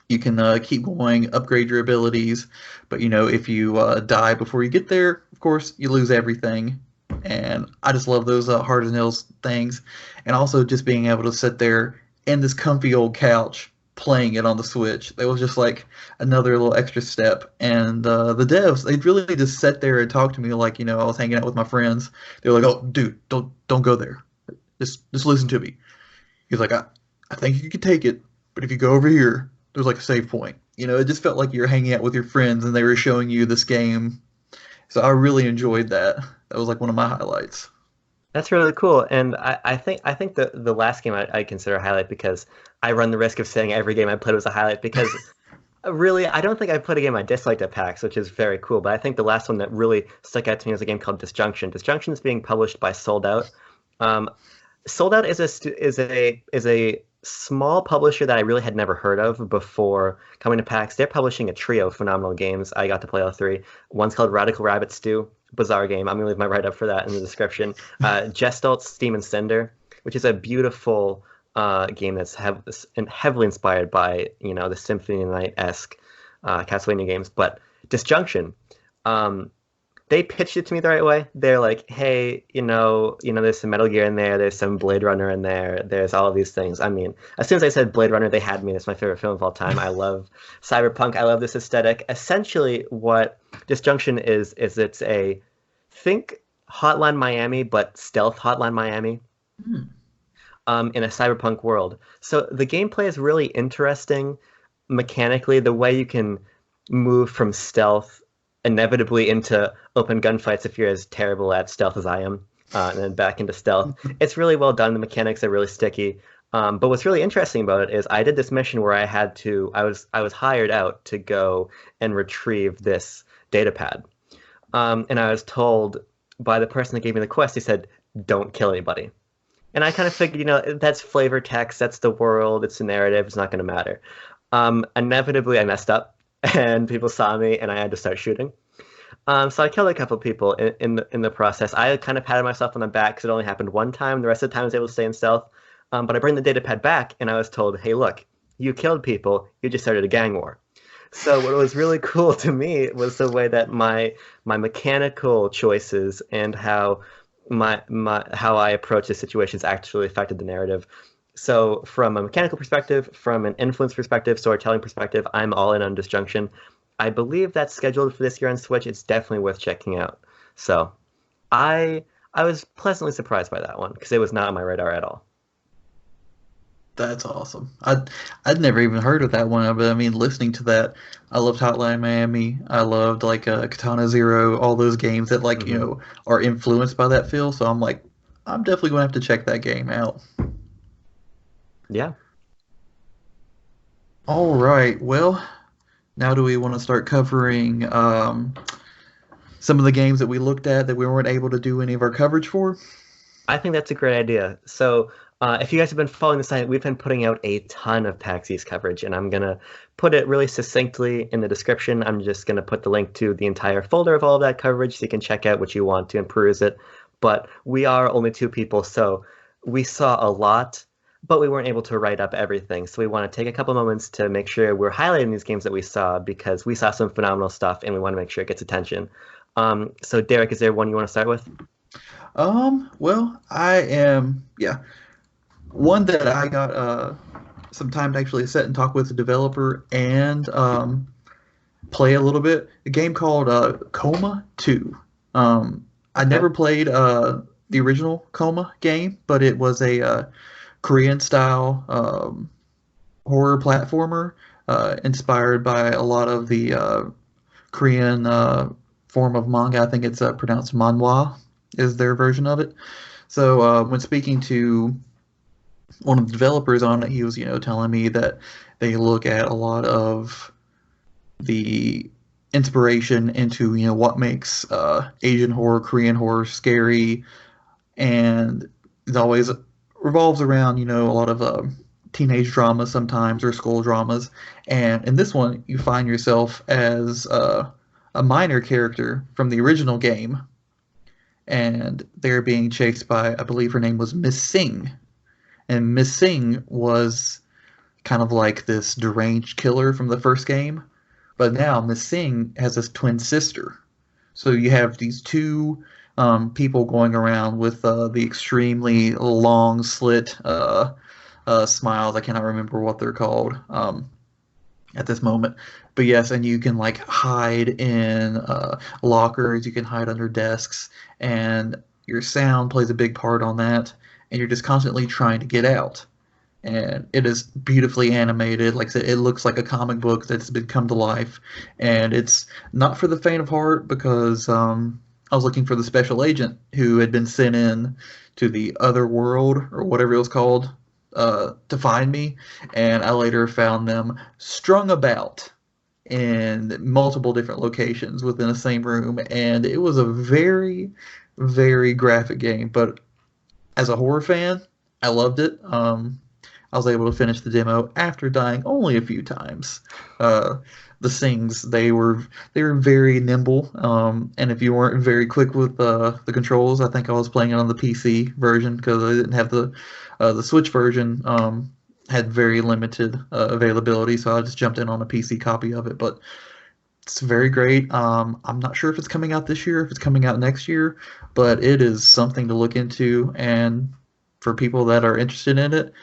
you can keep going, upgrade your abilities, but if you die before you get there, of course you lose everything. And I just love those hard as nails things, and also just being able to sit there in this comfy old couch playing it on the Switch. That was just like another little extra step. And the devs, they really just sat there and talked to me like I was hanging out with my friends. They were like, "Oh, dude, don't go there. Just listen to me." He's like, I think you can take it, but if you go over here, there's like a save point. It just felt like you're hanging out with your friends and they were showing you this game. So I really enjoyed that. That was like one of my highlights. That's really cool, and I think the last game I consider a highlight because I run the risk of saying every game I played was a highlight because really I don't think I played a game I disliked at PAX, which is very cool. But I think the last one that really stuck out to me was a game called Disjunction. Disjunction is being published by Sold Out. Um, Sold Out is a small publisher that I really had never heard of before coming to PAX. They're publishing a trio of phenomenal games. I got to play all three. One's called Radical Rabbit Stew, bizarre game. I'm gonna leave my write up for that in the description. Gestalt Steam and Cinder, which is a beautiful game that's heavily inspired by the Symphony of the Night esque Castlevania games. But Disjunction. They pitched it to me the right way. They're like, hey, there's some Metal Gear in there, there's some Blade Runner in there, there's all of these things. I mean, as soon as I said Blade Runner, they had me. It's my favorite film of all time. I love cyberpunk. I love this aesthetic. Essentially, what Disjunction is it's a think Hotline Miami, but stealth Hotline Miami, Hmm. in a cyberpunk world. So the gameplay is really interesting mechanically. The way you can move from stealth inevitably into open gunfights if you're as terrible at stealth as I am, and then back into stealth. It's really well done. The mechanics are really sticky. But what's really interesting about it is I did this mission where I was hired out to go and retrieve this data pad. And I was told by the person that gave me the quest, he said, don't kill anybody. And I kind of figured, that's flavor text, that's the world, it's the narrative, it's not going to matter. Inevitably, I messed up, and people saw me, and I had to start shooting. So I killed a couple people in the process. I kind of patted myself on the back because it only happened one time. The rest of the time I was able to stay in stealth. But I bring the data pad back, and I was told, hey, look, you killed people. You just started a gang war. So what was really cool to me was the way that my mechanical choices and how how I approach the situations actually affected the narrative. So from a mechanical perspective, from an influence perspective, storytelling perspective, I'm all in on Disjunction. I believe that's scheduled for this year on Switch. It's definitely worth checking out. So I I was pleasantly surprised by that one because it was not on my radar at all. That's awesome. I'd never even heard of that one, but I mean, listening to that, I loved Hotline Miami. I loved like Katana Zero, all those games that like Hmm. are influenced by that feel. So I'm like, I'm definitely going to have to check that game out. Yeah. All right. Well, now do we want to start covering some of the games that we looked at that we weren't able to do any of our coverage for? I think that's a great idea. So, if you guys have been following the site, we've been putting out a ton of PAX East coverage, and I'm gonna put it really succinctly in the description. I'm just gonna put the link to the entire folder of all of that coverage so you can check out what you want to and peruse it. But we are only two people, so we saw a lot, but we weren't able to write up everything. So we want to take a couple moments to make sure we're highlighting these games that we saw because we saw some phenomenal stuff, and we want to make sure it gets attention. So Derek, is there one you want to start with? Well, I am, yeah. One that I got some time to actually sit and talk with the developer and play a little bit. A game called Coma 2. I Okay. never played the original Coma game, but it was a Korean style horror platformer inspired by a lot of the Korean form of manga. I think it's pronounced manhwa is their version of it. So when speaking to one of the developers on it, he was telling me that they look at a lot of the inspiration into what makes Asian horror, Korean horror scary, and it always revolves around a lot of teenage dramas sometimes or school dramas. And in this one, you find yourself as a minor character from the original game, and they're being chased by, I believe her name was Miss Singh, and Miss Singh was kind of like this deranged killer from the first game, but now Miss Singh has this twin sister. So you have these two people going around with the extremely long slit smiles. I cannot remember what they're called at this moment. But yes, and you can like hide in lockers, you can hide under desks, and your sound plays a big part on that. And you're just constantly trying to get out, and it is beautifully animated. Like I said, it looks like a comic book that's been come to life, and it's not for the faint of heart because I was looking for the special agent who had been sent in to the other world or whatever it was called to find me, and I later found them strung about in multiple different locations within the same room, and it was a very, very graphic game. But as a horror fan, I loved it. I was able to finish the demo after dying only a few times. Uh, the Sings they were very nimble, and if you weren't very quick with the controls, I think I was playing it on the PC version because I didn't have the Switch version. Had very limited availability, so I just jumped in on a PC copy of it. But it's very great. I'm not sure if it's coming out this year, if it's coming out next year, but it is something to look into. And for people that are interested in it,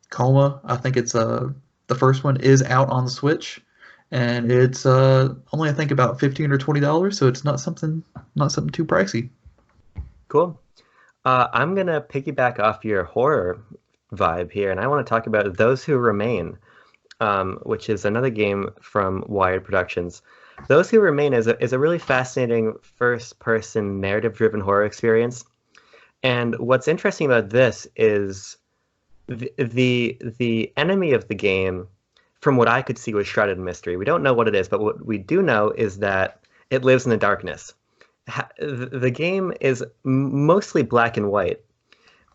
Coma, I think it's the first one is out on the Switch, and it's only I think about $15 or $20, so it's not something too pricey. Cool. I'm gonna piggyback off your horror vibe here, and I want to talk about Those Who Remain, which is another game from Wired Productions. Those Who Remain is a really fascinating first-person narrative-driven horror experience. And what's interesting about this is the enemy of the game, from what I could see, was shrouded in mystery. We don't know what it is, but what we do know is that it lives in the darkness. The game is mostly black and white,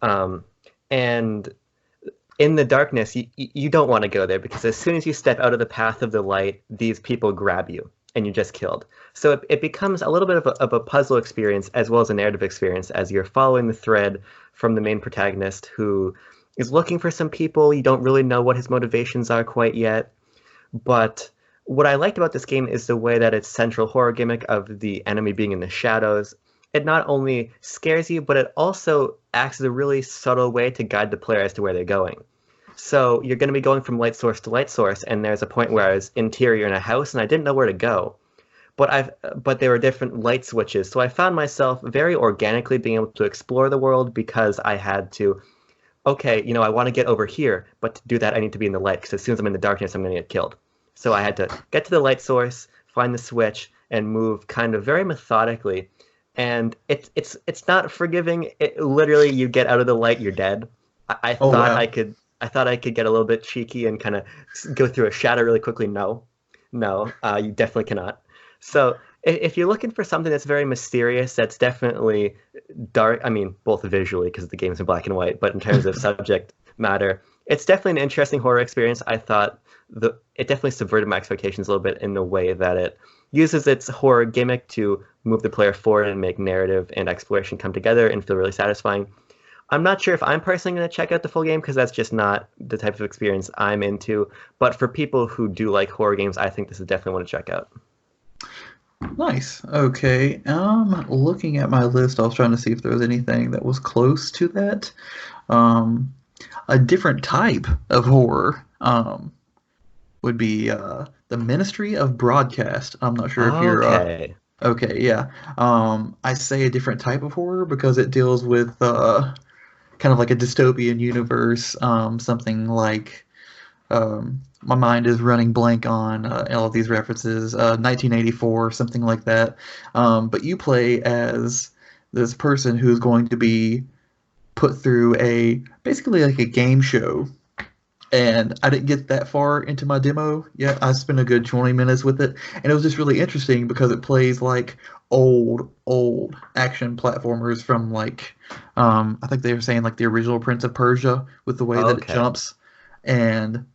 um, and in the darkness, you don't want to go there because as soon as you step out of the path of the light, these people grab you and you're just killed. So it becomes a little bit of a puzzle experience as well as a narrative experience as you're following the thread from the main protagonist who is looking for some people. You don't really know what his motivations are quite yet, but what I liked about this game is the way that its central horror gimmick of the enemy being in the shadows, it not only scares you, but it also acts as a really subtle way to guide the player as to where they're going. So you're going to be going from light source to light source, and there's a point where I was interior in a house and I didn't know where to go. But there were different light switches, so I found myself very organically being able to explore the world because I had to, okay, I want to get over here, but to do that I need to be in the light because as soon as I'm in the darkness, I'm going to get killed. So I had to get to the light source, find the switch, and move kind of very methodically. And it's not forgiving. Literally, you get out of the light, you're dead. I Oh thought wow. I thought I could get a little bit cheeky and kind of go through a shadow really quickly. No, you definitely cannot. So if you're looking for something that's very mysterious, that's definitely dark. I mean, both visually because the game's in black and white, but in terms of subject matter, it's definitely an interesting horror experience. I thought it definitely subverted my expectations a little bit in the way that it uses its horror gimmick to move the player forward and make narrative and exploration come together and feel really satisfying. I'm not sure if I'm personally going to check out the full game because that's just not the type of experience I'm into. But for people who do like horror games, I think this is definitely one to check out. Nice. Okay. Looking at my list, I was trying to see if there was anything that was close to that. Um, a different type of horror would be the Ministry of Broadcast. I'm not sure if you're Okay. okay. Yeah. I say a different type of horror because it deals with kind of like a dystopian universe, something like my mind is running blank on all of these references. 1984, something like that. But you play as this person who's going to be put through a basically like a game show. And I didn't get that far into my demo yet. I spent a good 20 minutes with it, and it was just really interesting because it plays like old action platformers from like I think they were saying like the original Prince of Persia with the way that it Okay. jumps, and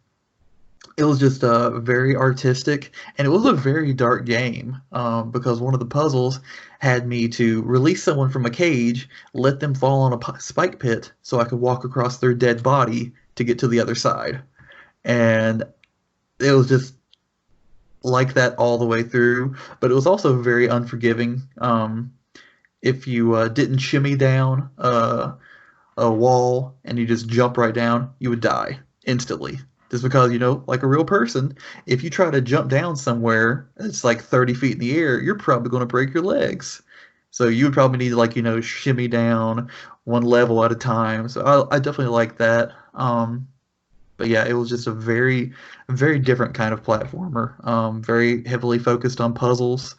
it was just very artistic, and it was a very dark game because one of the puzzles had me to release someone from a cage, let them fall on a spike pit so I could walk across their dead body to get to the other side. And it was just like that all the way through, but it was also very unforgiving. If you didn't shimmy down a wall and you just jump right down, you would die instantly. Just because, like a real person, if you try to jump down somewhere it's like 30 feet in the air, you're probably going to break your legs. So you would probably need to, like, shimmy down one level at a time. So I definitely like that. But yeah, it was just a very, very different kind of platformer. Very heavily focused on puzzles.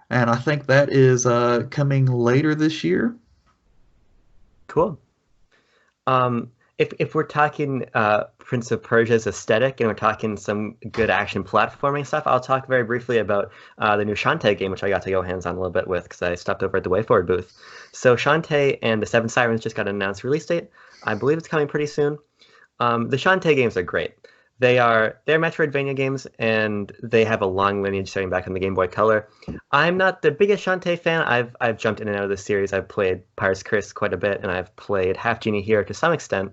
And I think that is coming later this year. Cool. If we're talking Prince of Persia's aesthetic and we're talking some good action platforming stuff, I'll talk very briefly about the new Shantae game, which I got to go hands on a little bit with because I stopped over at the WayForward booth. So Shantae and the Seven Sirens just got an announced release date. I believe it's coming pretty soon. The Shantae games are great. They're Metroidvania games, and they have a long lineage starting back in the Game Boy Color. I'm not the biggest Shantae fan. I've jumped in and out of the series. I've played Pirates Curse quite a bit, and I've played Half Genie Hero to some extent.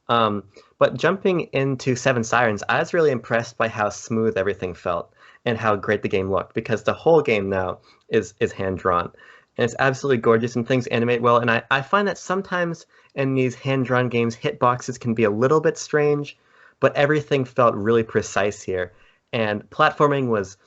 But jumping into Seven Sirens, I was really impressed by how smooth everything felt and how great the game looked because the whole game now is hand drawn. And it's absolutely gorgeous and things animate well. And I find that sometimes in these hand drawn games, hitboxes can be a little bit strange, but everything felt really precise here. And platforming was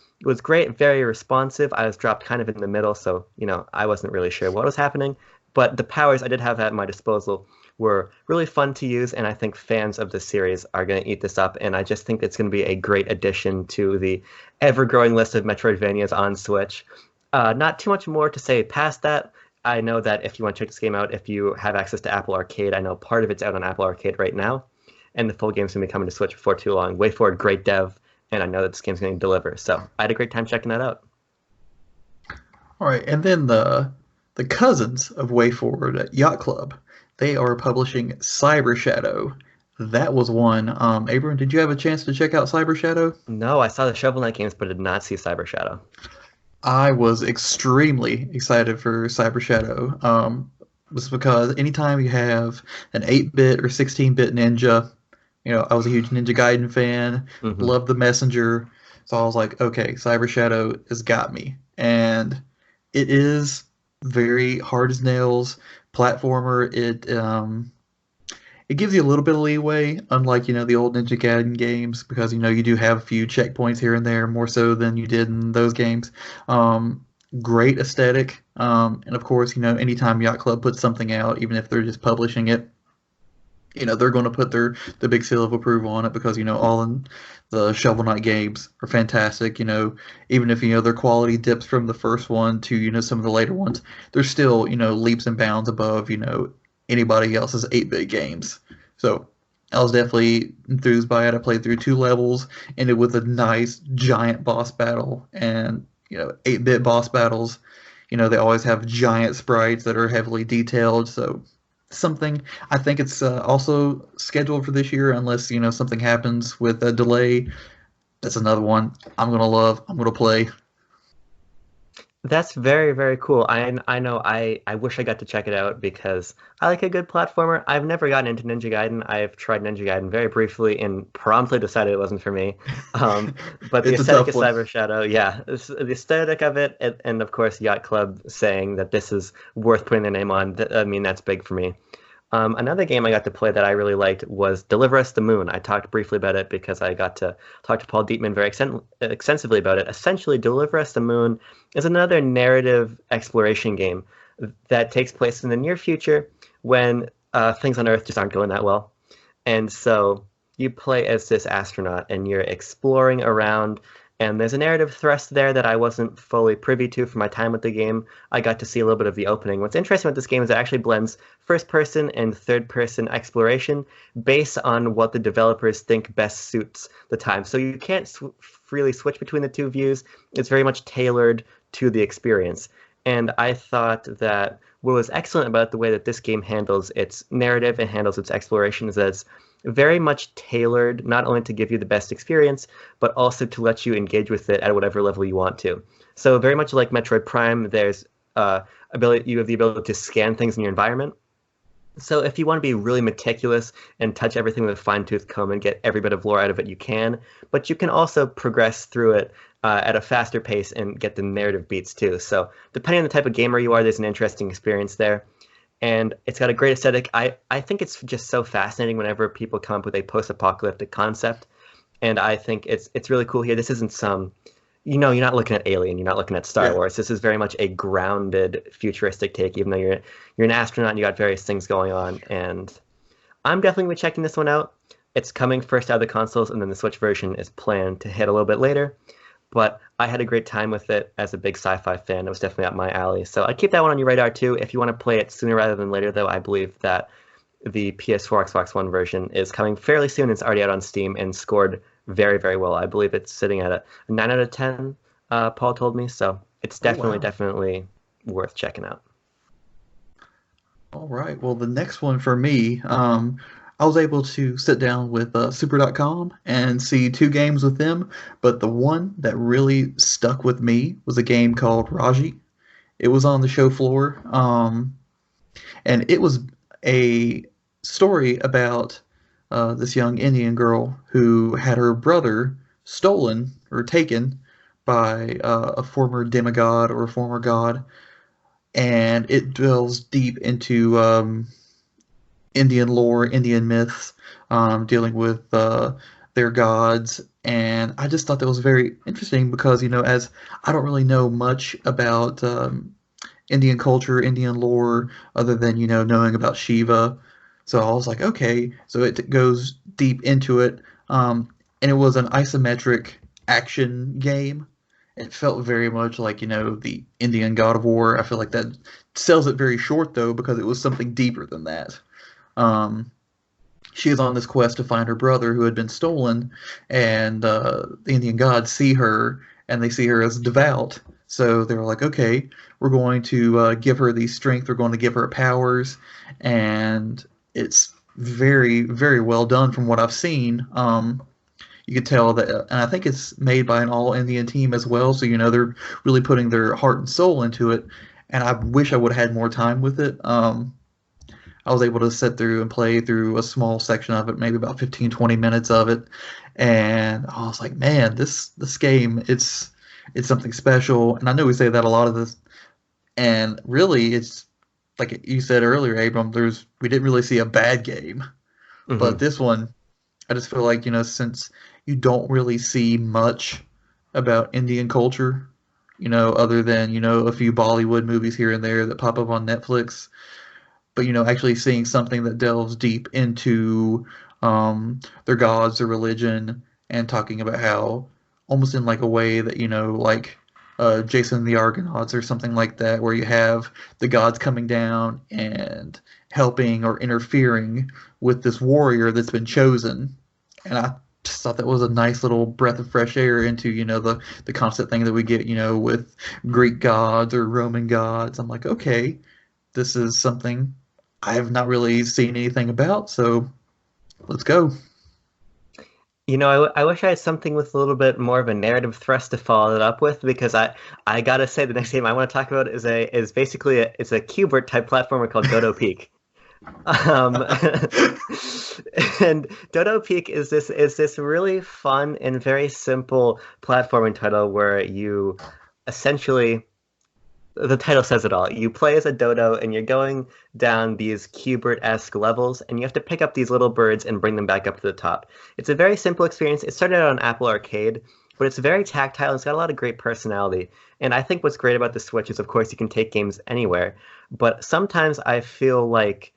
great, very responsive. I was dropped kind of in the middle, so I wasn't really sure what was happening. But the powers I did have at my disposal were really fun to use, and I think fans of the series are going to eat this up. And I just think it's going to be a great addition to the ever-growing list of Metroidvanias on Switch. Not too much more to say past that. I know that if you want to check this game out, if you have access to Apple Arcade, I know part of it's out on Apple Arcade right now, and the full game's going to be coming to Switch before too long. WayForward, great dev, and I know that this game's going to deliver. So I had a great time checking that out. All right, and then the cousins of WayForward at Yacht Club, they are publishing Cyber Shadow. That was one. Abram, did you have a chance to check out Cyber Shadow? No, I saw the Shovel Knight games, but did not see Cyber Shadow. I was extremely excited for Cyber Shadow. Was because anytime you have an 8-bit or 16-bit ninja, I was a huge Ninja Gaiden fan, Hmm. loved the Messenger. So I was like, okay, Cyber Shadow has got me. And it is very hard as nails platformer. It gives you a little bit of leeway, unlike, the old Ninja Gaiden games, because, you do have a few checkpoints here and there, more so than you did in those games. Great aesthetic. And of course, anytime Yacht Club puts something out, even if they're just publishing it, they're going to put the big seal of approval on it because, all in the Shovel Knight games are fantastic. Even if, their quality dips from the first one to, some of the later ones, they're still, leaps and bounds above, anybody else's 8-bit games. So I was definitely enthused by it. I played through 2 levels, ended with a nice giant boss battle. And, 8-bit boss battles, they always have giant sprites that are heavily detailed. So something I think it's also scheduled for this year, unless something happens with a delay. That's another one I'm gonna play. That's very, very cool. I know I wish I got to check it out because I like a good platformer. I've never gotten into Ninja Gaiden. I've tried Ninja Gaiden very briefly and promptly decided it wasn't for me. Um, but the It's a aesthetic tough of one. Cyber Shadow, yeah, the aesthetic of it, and of course Yacht Club saying that this is worth putting their name on. I mean, that's big for me. Another game I got to play that I really liked was Deliver Us the Moon. I talked briefly about it because I got to talk to Paul Dietman very extensively about it. Essentially, Deliver Us the Moon is another narrative exploration game that takes place in the near future when things on Earth just aren't going that well. And so you play as this astronaut and you're exploring around, and there's a narrative thrust there that I wasn't fully privy to from my time with the game. I got to see a little bit of the opening. What's interesting with this game is it actually blends first person and third person exploration based on what the developers think best suits the time. So you can't freely switch between the two views. It's very much tailored to the experience. And I thought that what was excellent about the way that this game handles its narrative and handles its exploration is that it's very much tailored not only to give you the best experience, but also to let you engage with it at whatever level you want to. So very much like Metroid Prime, there's you have the ability to scan things in your environment. So if you want to be really meticulous and touch everything with a fine-tooth comb and get every bit of lore out of it, you can. But you can also progress through it at a faster pace and get the narrative beats too. So depending on the type of gamer you are, there's an interesting experience there. And it's got a great aesthetic. I think it's just so fascinating whenever people come up with a post-apocalyptic concept. And I think it's really cool here. This isn't some, you're not looking at Alien, you're not looking at Star Yeah. Wars. This is very much a grounded, futuristic take, even though you're an astronaut and you got various things going on. And I'm definitely gonna be checking this one out. It's coming first out of the consoles, and then the Switch version is planned to hit a little bit later. But I had a great time with it as a big sci-fi fan. It was definitely up my alley. So I'd keep that one on your radar too. If you want to play it sooner rather than later, though, I believe that the PS4, Xbox One version is coming fairly soon. It's already out on Steam and scored very, very well. I believe it's sitting at a 9 out of 10, Paul told me. So it's Oh, definitely, wow. definitely worth checking out. All right. Well, the next one for me, I was able to sit down with Super.com and see 2 games with them, but the one that really stuck with me was a game called Raji. It was on the show floor, and it was a story about this young Indian girl who had her brother stolen or taken by a former demigod or a former god, and it dwells deep into Indian lore, Indian myths, dealing with their gods. And I just thought that was very interesting because, as I don't really know much about Indian culture, Indian lore, other than, knowing about Shiva. So I was like, okay, so it goes deep into it. And it was an isometric action game. It felt very much like, the Indian God of War. I feel like that sells it very short, though, because it was something deeper than that. Um, she is on this quest to find her brother who had been stolen, and the Indian gods see her, and they see her as devout. So they were like, okay, we're going to give her the strength, we're going to give her powers, and it's very, very well done from what I've seen. You could tell that, and I think it's made by an all Indian team as well, so they're really putting their heart and soul into it. And I wish I would have had more time with it. I was able to sit through and play through a small section of it, maybe about 15, 20 minutes of it. And I was like, man, this game, it's something special. And I know we say that a lot of this, and really, it's like you said earlier, Abram. We didn't really see a bad game, but Hmm. this one, I just feel like since you don't really see much about Indian culture, other than a few Bollywood movies here and there that pop up on Netflix, but actually seeing something that delves deep into their gods, their religion, and talking about how almost in like a way that like Jason and the Argonauts or something like that, where you have the gods coming down and helping or interfering with this warrior that's been chosen, and I just thought that was a nice little breath of fresh air into the constant thing that we get with Greek gods or Roman gods. I'm like, okay, this is something I have not really seen anything about, so let's go. I wish I had something with a little bit more of a narrative thrust to follow it up with, because I gotta say the next game I want to talk about is basically it's a Qbert type platformer called Dodo Peak. Um, and Dodo Peak is this really fun and very simple platforming title where you essentially, the title says it all. You play as a dodo and you're going down these Qbert-esque levels, and you have to pick up these little birds and bring them back up to the top. It's a very simple experience. It started out on Apple Arcade, but it's very tactile. It's got a lot of great personality. And I think what's great about the Switch is, of course, you can take games anywhere. But sometimes I feel like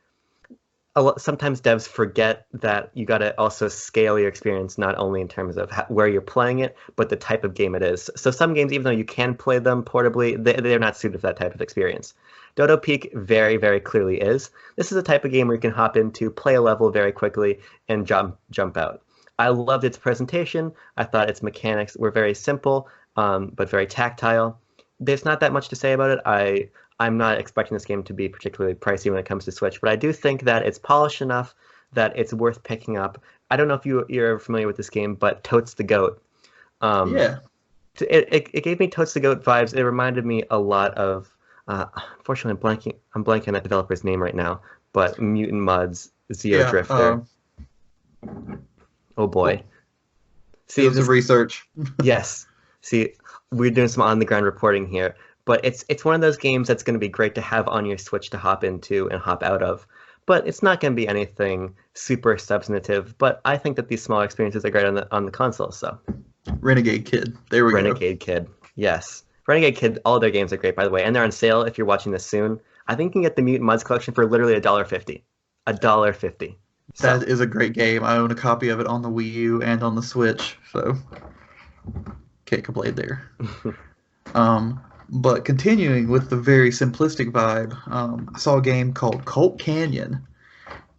sometimes devs forget that you got to also scale your experience, not only in terms of where you're playing it, but the type of game it is. So some games, even though you can play them portably, they're not suited for that type of experience. Dodo Peak very, very clearly is. This is a type of game where you can hop into, play a level very quickly, and jump out. I loved its presentation. I thought its mechanics were very simple, but very tactile. There's not that much to say about it. I'm not expecting this game to be particularly pricey when it comes to Switch, but I do think that it's polished enough that it's worth picking up. I don't know if you're familiar with this game, but Totes the Goat. Um, Yeah. it gave me Totes the Goat vibes. It reminded me a lot of. Unfortunately, I'm blanking on that developer's name right now, but Mutant Mud's Zeo Yeah. Drifter. Oh boy. Well, See doing some this. research. Yes. See, we're doing some on the ground reporting here, but it's one of those games that's going to be great to have on your Switch to hop into and hop out of. But it's not going to be anything super substantive. But I think that these small experiences are great on the console. So Renegade Kid. There we go. Renegade Kid, yes, Renegade Kid. All their games are great, by the way, and they're on sale if you're watching this soon. I think you can get the Mutant Muds collection for literally $1.50. $1.50. So That is a great game. I own a copy of it on the Wii U and on the Switch, so can't complain there. But continuing with the very simplistic vibe, I saw a game called Cult Canyon,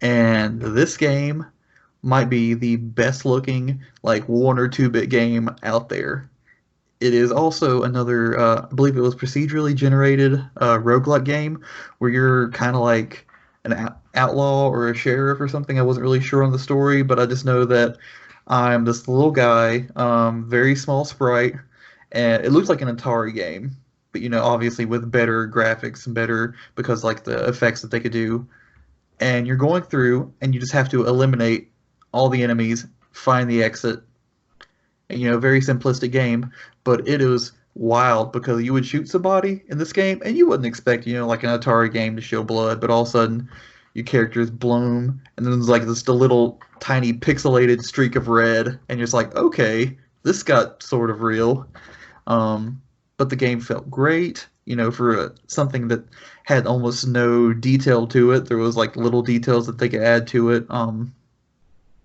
and this game might be the best looking like 1 or 2 bit game out there. It is also another, I believe it was procedurally generated roguelike game where you're kind of like an outlaw or a sheriff or something. I wasn't really sure on the story, but I just know that I'm this little guy, very small sprite, and it looks like an Atari game, but obviously with better graphics and better because like the effects that they could do. And you're going through, and you just have to eliminate all the enemies, find the exit, and very simplistic game, but it is wild because you would shoot somebody in this game and you wouldn't expect like an Atari game to show blood, but all of a sudden your character is blown and then there's like this the little tiny pixelated streak of red and you're just like, okay, this got sort of real. But the game felt great, for something that had almost no detail to it. There was like little details that they could add to it.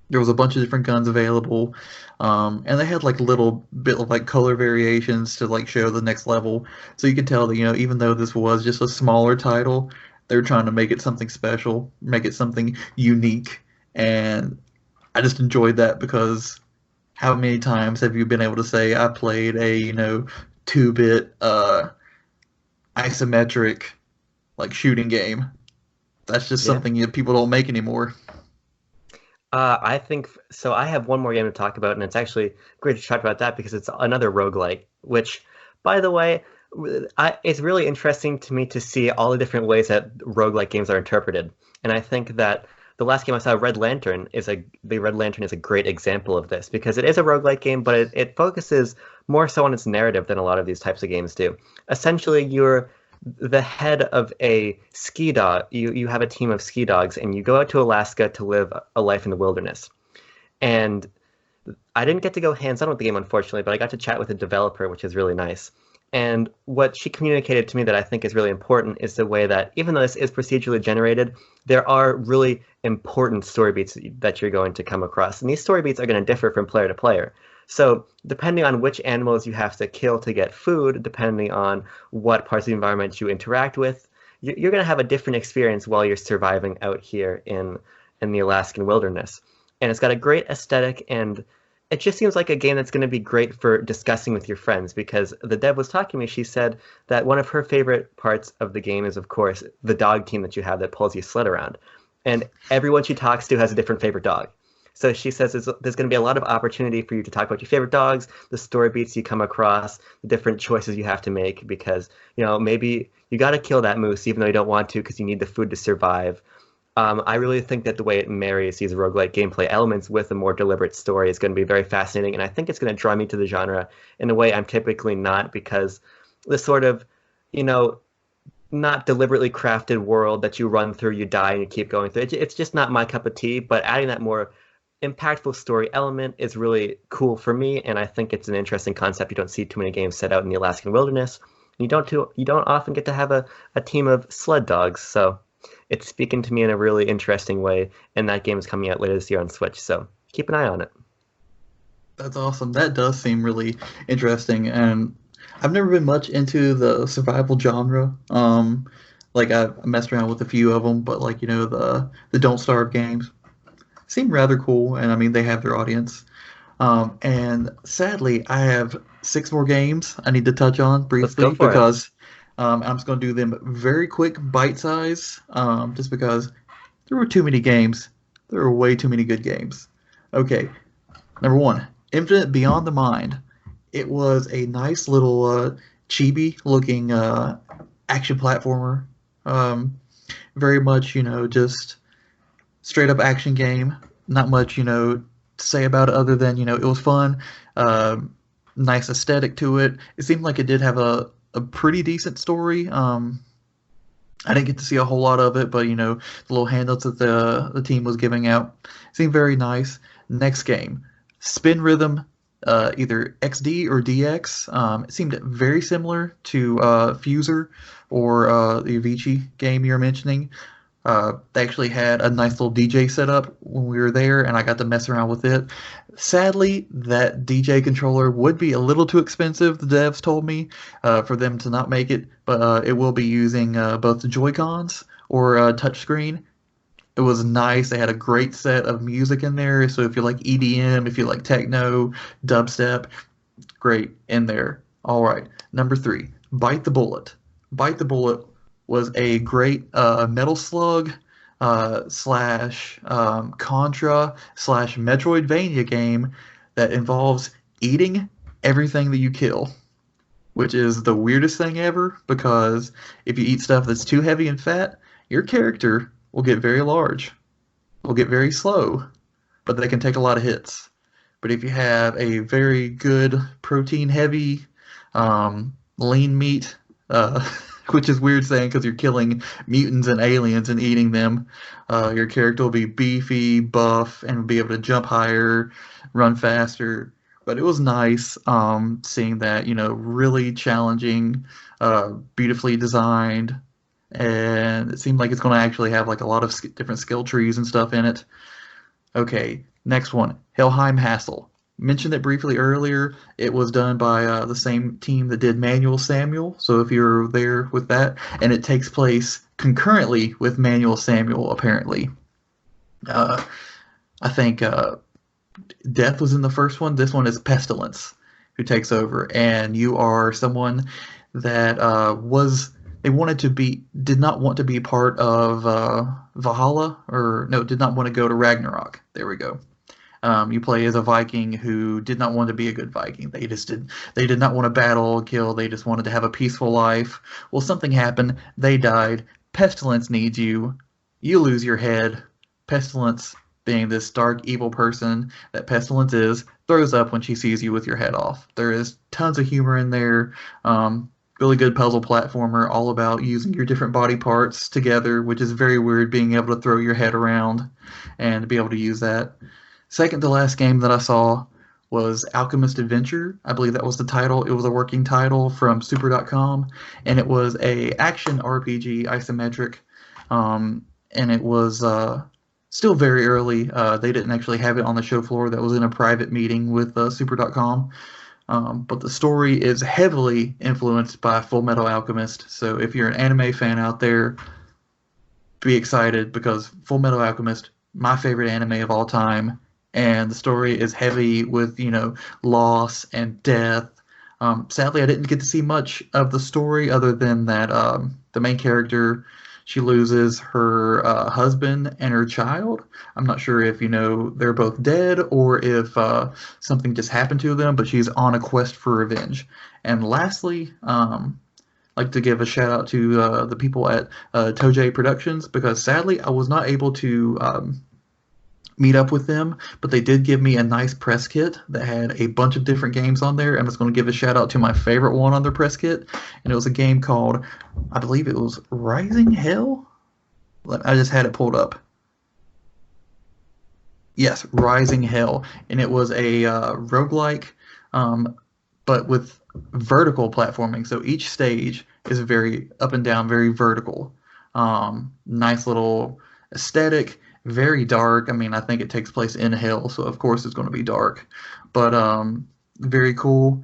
There was a bunch of different guns available, and they had like little bit of like color variations to like show the next level. So you could tell that even though this was just a smaller title, they were trying to make it something special, make it something unique, and I just enjoyed that because how many times have you been able to say I played a 2-bit isometric like shooting game? That's just yeah. something that people don't make anymore. I think so. I have one more game to talk about, and it's actually great to talk about that because it's another roguelike, which, by the way, it's really interesting to me to see all the different ways that roguelike games are interpreted. And I think that the last game I saw, the Red Lantern is a great example of this because it is a roguelike game, but it focuses more so on its narrative than a lot of these types of games do. Essentially, you're the head of a ski dog. You have a team of ski dogs, and you go out to Alaska to live a life in the wilderness. And I didn't get to go hands-on with the game, unfortunately, but I got to chat with a developer, which is really nice. And what she communicated to me that I think is really important is the way that even though this is procedurally generated, there are really important story beats that you're going to come across. And these story beats are going to differ from player to player. So depending on which animals you have to kill to get food, depending on what parts of the environment you interact with, you're going to have a different experience while you're surviving out here in the Alaskan wilderness. And it's got a great aesthetic, and it just seems like a game that's going to be great for discussing with your friends, because the dev was talking to me. She said that one of her favorite parts of the game is, of course, the dog team that you have that pulls your sled around. And everyone she talks to has a different favorite dog. So she says there's going to be a lot of opportunity for you to talk about your favorite dogs, the story beats you come across, the different choices you have to make, because, maybe you got to kill that moose even though you don't want to because you need the food to survive. I really think that the way it marries these roguelike gameplay elements with a more deliberate story is going to be very fascinating, and I think it's going to draw me to the genre in a way I'm typically not, because the sort of, not deliberately crafted world that you run through, you die, and you keep going through. It's just not my cup of tea, but adding that more impactful story element is really cool for me, and I think it's an interesting concept. You don't see too many games set out in the Alaskan wilderness. You don't often get to have a team of sled dogs, so it's speaking to me in a really interesting way, and that game is coming out later this year on Switch, so keep an eye on it. That's awesome. That does seem really interesting, and I've never been much into the survival genre. Like I messed around with a few of them, but like the Don't Starve games seem rather cool, and I mean they have their audience. And sadly, I have 6 more games I need to touch on briefly because I'm just going to do them very quick, bite size, just because there were too many games. There were way too many good games. Okay, number 1, Infinite Beyond the Mind. It was a nice little chibi-looking action platformer. Very much, just straight-up action game. Not much, to say about it other than, it was fun. Nice aesthetic to it. It seemed like it did have a pretty decent story. I didn't get to see a whole lot of it, but the little handouts that the team was giving out seemed very nice. Next game, Spin Rhythm, either XD or DX. It seemed very similar to Fuser or the Avicii game you're mentioning. They actually had a nice little DJ setup when we were there, and I got to mess around with it. Sadly, that DJ controller would be a little too expensive, the devs told me, for them to not make it, but it will be using both the Joy-Cons or touchscreen. It was nice. They had a great set of music in there, so if you like EDM, if you like techno, dubstep, great in there. All right, number 3, Bite the Bullet. Bite the Bullet was a great Metal Slug slash Contra slash Metroidvania game that involves eating everything that you kill, which is the weirdest thing ever, because if you eat stuff that's too heavy and fat, your character will get very large, will get very slow, but they can take a lot of hits. But if you have a very good protein heavy lean meat, which is weird saying because you're killing mutants and aliens and eating them, your character will be beefy, buff, and be able to jump higher, run faster. But it was nice seeing that, really challenging, beautifully designed, and it seemed like it's going to actually have like a lot of different skill trees and stuff in it. Okay, next one, Helheim Hassel. Mentioned it briefly earlier. It was done by the same team that did Manual Samuel, so if you're there with that, and it takes place concurrently with Manual Samuel, apparently. I think Death was in the first one. This one is Pestilence, who takes over, and you are someone that did not want to be part of Valhalla, did not want to go to Ragnarok. There we go. You play as a Viking who did not want to be a good Viking. They did not want to battle, kill. They just wanted to have a peaceful life. Well, something happened. They died. Pestilence needs you. You lose your head. Pestilence, being this dark, evil person that Pestilence is, throws up when she sees you with your head off. There is tons of humor in there. Really good puzzle platformer, all about using your different body parts together, which is very weird, being able to throw your head around and be able to use that. Second to last game that I saw was Alchemist Adventure. I believe that was the title. It was a working title from Super.com, and it was a action RPG isometric. And it was still very early. They didn't actually have it on the show floor. That was in a private meeting with Super.com. But the story is heavily influenced by Full Metal Alchemist. So if you're an anime fan out there, be excited because Full Metal Alchemist, my favorite anime of all time, and the story is heavy with, loss and death. Sadly, I didn't get to see much of the story other than that the main character, she loses her husband and her child. I'm not sure if, they're both dead or if something just happened to them, but she's on a quest for revenge. And lastly, like to give a shout out to the people at Toei Productions, because sadly I was not able to meet up with them, but they did give me a nice press kit that had a bunch of different games on there. I'm just going to give a shout out to my favorite one on their press kit, and it was a game called, I believe it was Rising Hell? I just had it pulled up. Yes, Rising Hell, and it was a roguelike, but with vertical platforming. So each stage is very up and down, very vertical. Nice little aesthetic. Very dark. I mean, I think it takes place in hell, so of course it's going to be dark. But very cool.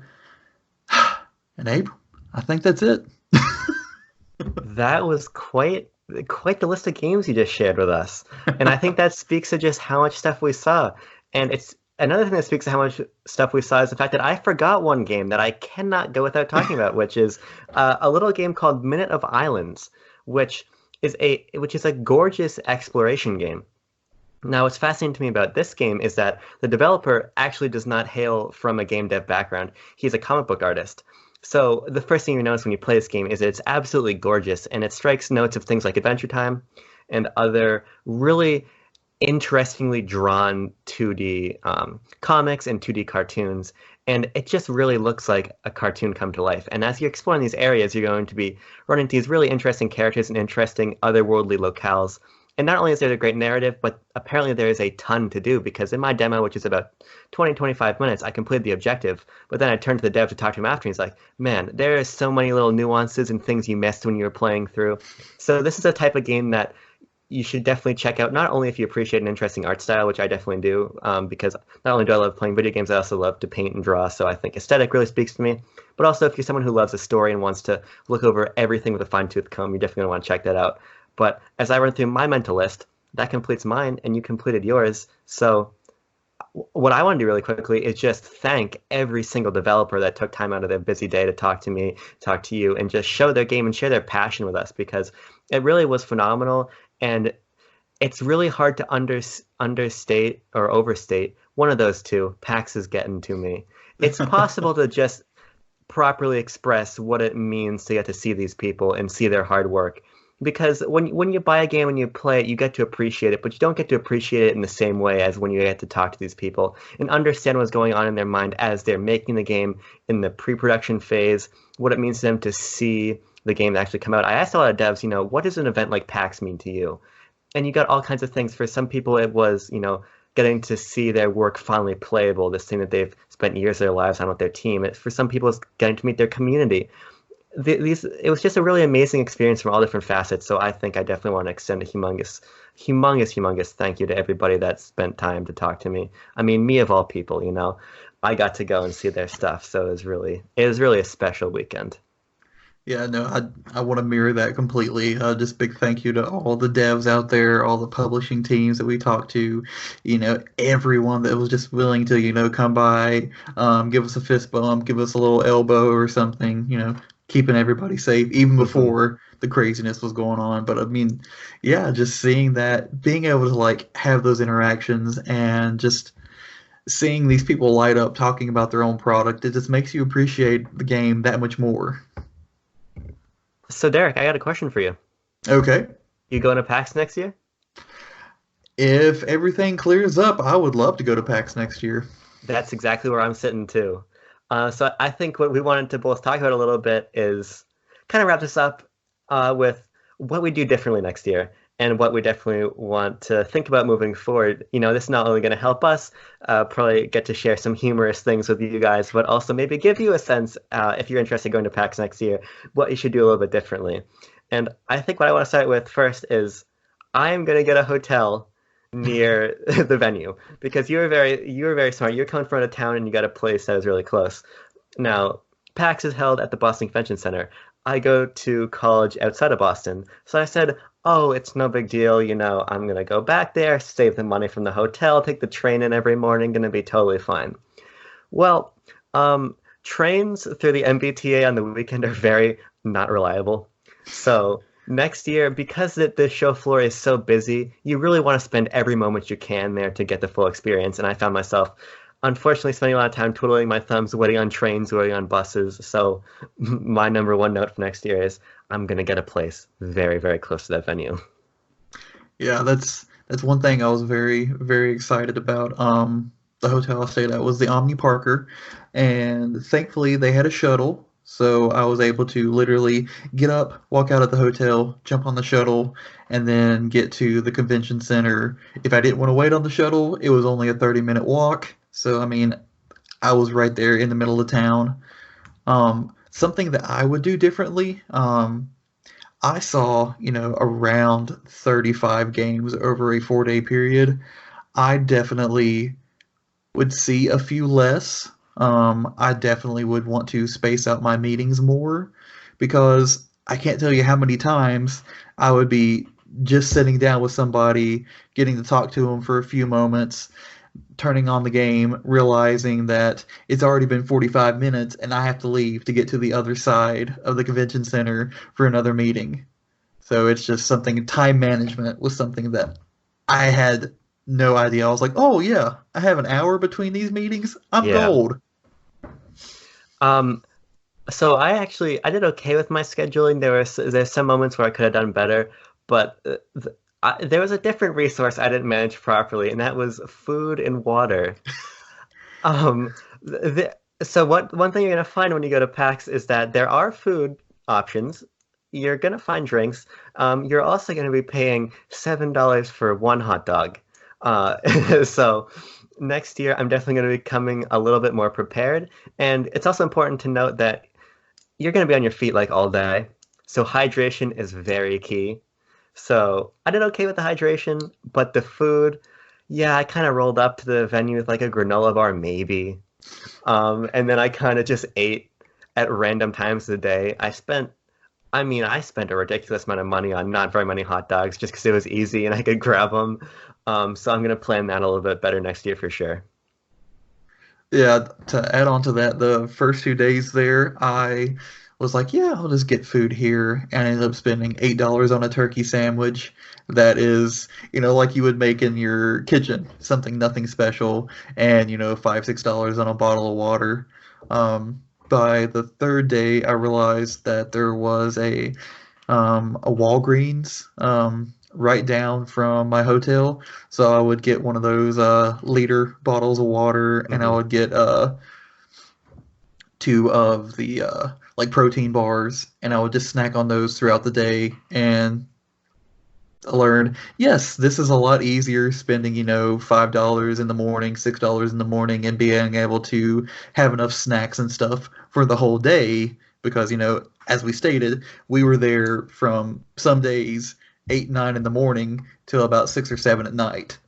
And Abe, I think that's it. That was quite the list of games you just shared with us. And I think that speaks to just how much stuff we saw. And it's another thing that speaks to how much stuff we saw is the fact that I forgot one game that I cannot go without talking about, which is a little game called Minute of Islands, which is a gorgeous exploration game. Now, what's fascinating to me about this game is that the developer actually does not hail from a game dev background. He's a comic book artist. So the first thing you notice when you play this game is that it's absolutely gorgeous, and it strikes notes of things like Adventure Time and other really interestingly drawn 2D comics and 2D cartoons. And it just really looks like a cartoon come to life. And as you're exploring these areas, you're going to be running into these really interesting characters and interesting otherworldly locales. And not only is there a great narrative, but apparently there is a ton to do, because in my demo, which is about 20-25 minutes, I completed the objective, but then I turned to the dev to talk to him after, and he's like, man, there are so many little nuances and things you missed when you were playing through. So this is a type of game that you should definitely check out, not only if you appreciate an interesting art style, which I definitely do, because not only do I love playing video games, I also love to paint and draw, so I think aesthetic really speaks to me, but also if you're someone who loves a story and wants to look over everything with a fine-tooth comb, you're definitely going to want to check that out. But as I run through my mental list, that completes mine, and you completed yours. So what I want to do really quickly is just thank every single developer that took time out of their busy day to talk to me, talk to you, and just show their game and share their passion with us, because it really was phenomenal. And it's really hard to understate or overstate one of those two. PAX is getting to me. It's possible to just properly express what it means to get to see these people and see their hard work. Because when you buy a game and you play it, you get to appreciate it, but you don't get to appreciate it in the same way as when you get to talk to these people and understand what's going on in their mind as they're making the game in the pre-production phase, what it means to them to see the game actually come out. I asked a lot of devs, what does an event like PAX mean to you? And you got all kinds of things. For some people, it was, getting to see their work finally playable, this thing that they've spent years of their lives on with their team. For some people, it's getting to meet their community. It was just a really amazing experience from all different facets. So I think I definitely want to extend a humongous thank you to everybody that spent time to talk to me. I mean, me of all people, I got to go and see their stuff. So it was really a special weekend. Yeah, no, I want to mirror that completely. Just big thank you to all the devs out there, all the publishing teams that we talked to, everyone that was just willing to, come by, give us a fist bump, give us a little elbow or something, keeping everybody safe, even before the craziness was going on. But I mean, yeah, just seeing that, being able to have those interactions and just seeing these people light up talking about their own product, it just makes you appreciate the game that much more. So Derek, I got a question for you. Okay. You going to PAX next year? If everything clears up, I would love to go to PAX next year. That's exactly where I'm sitting too. So I think what we wanted to both talk about a little bit is kind of wrap this up with what we do differently next year and what we definitely want to think about moving forward. This is not only going to help us probably get to share some humorous things with you guys, but also maybe give you a sense, if you're interested in going to PAX next year, what you should do a little bit differently. And I think what I want to start with first is I'm going to get a hotel near the venue because you were very smart. You're coming from out of town and you got a place that was really close. Now, PAX is held at the Boston Convention Center. I go to college outside of Boston, so I said, "Oh, it's no big deal. I'm gonna go back there, save the money from the hotel, take the train in every morning, gonna be totally fine." Well, trains through the MBTA on the weekend are very not reliable. So next year, because the show floor is so busy, you really want to spend every moment you can there to get the full experience. And I found myself, unfortunately, spending a lot of time twiddling my thumbs, waiting on trains, waiting on buses. So my number one note for next year is I'm gonna get a place very, very close to that venue. Yeah, that's one thing I was very, very excited about. The hotel I stayed at was the Omni Parker, and thankfully they had a shuttle, so I was able to literally get up, walk out of the hotel, jump on the shuttle, and then get to the convention center. If I didn't want to wait on the shuttle, it was only a 30-minute walk. So I mean, I was right there in the middle of town. Something that I would do differently. I saw, around 35 games over a 4-day period. I definitely would see a few less. I definitely would want to space out my meetings more because I can't tell you how many times I would be just sitting down with somebody, getting to talk to them for a few moments, turning on the game, realizing that it's already been 45 minutes and I have to leave to get to the other side of the convention center for another meeting. So it's just something, time management was something that I had no idea. I was like, oh yeah, I have an hour between these meetings. I'm Yeah. gold. Um, so I did okay with my scheduling. There's some moments where I could have done better, but there was a different resource I didn't manage properly, and that was food and water. Um, so one thing you're gonna find when you go to PAX is that there are food options. You're gonna find drinks. You're also gonna be paying $7 for one hot dog. So next year, I'm definitely gonna be coming a little bit more prepared. And it's also important to note that you're gonna be on your feet like all day. So hydration is very key. So I did okay with the hydration, but the food, yeah, I kind of rolled up to the venue with like a granola bar, maybe. And then I kind of just ate at random times of the day. I spent a ridiculous amount of money on not very many hot dogs just because it was easy and I could grab them. So I'm gonna plan that a little bit better next year for sure. Yeah, to add on to that, the first 2 days there, I was like, yeah, I'll just get food here, and I ended up spending $8 on a turkey sandwich. That is, like you would make in your kitchen, something nothing special, and $5, $6 on a bottle of water. By the third day, I realized that there was a Walgreens right down from my hotel. So I would get one of those liter bottles of water, and I Hmm. would get two of the like protein bars, and I would just snack on those throughout the day. And I learned, yes, this is a lot easier spending, $5 in the morning, $6 in the morning, and being able to have enough snacks and stuff for the whole day. Because, as we stated, we were there from some days 8, 9 in the morning till about 6 or 7 at night.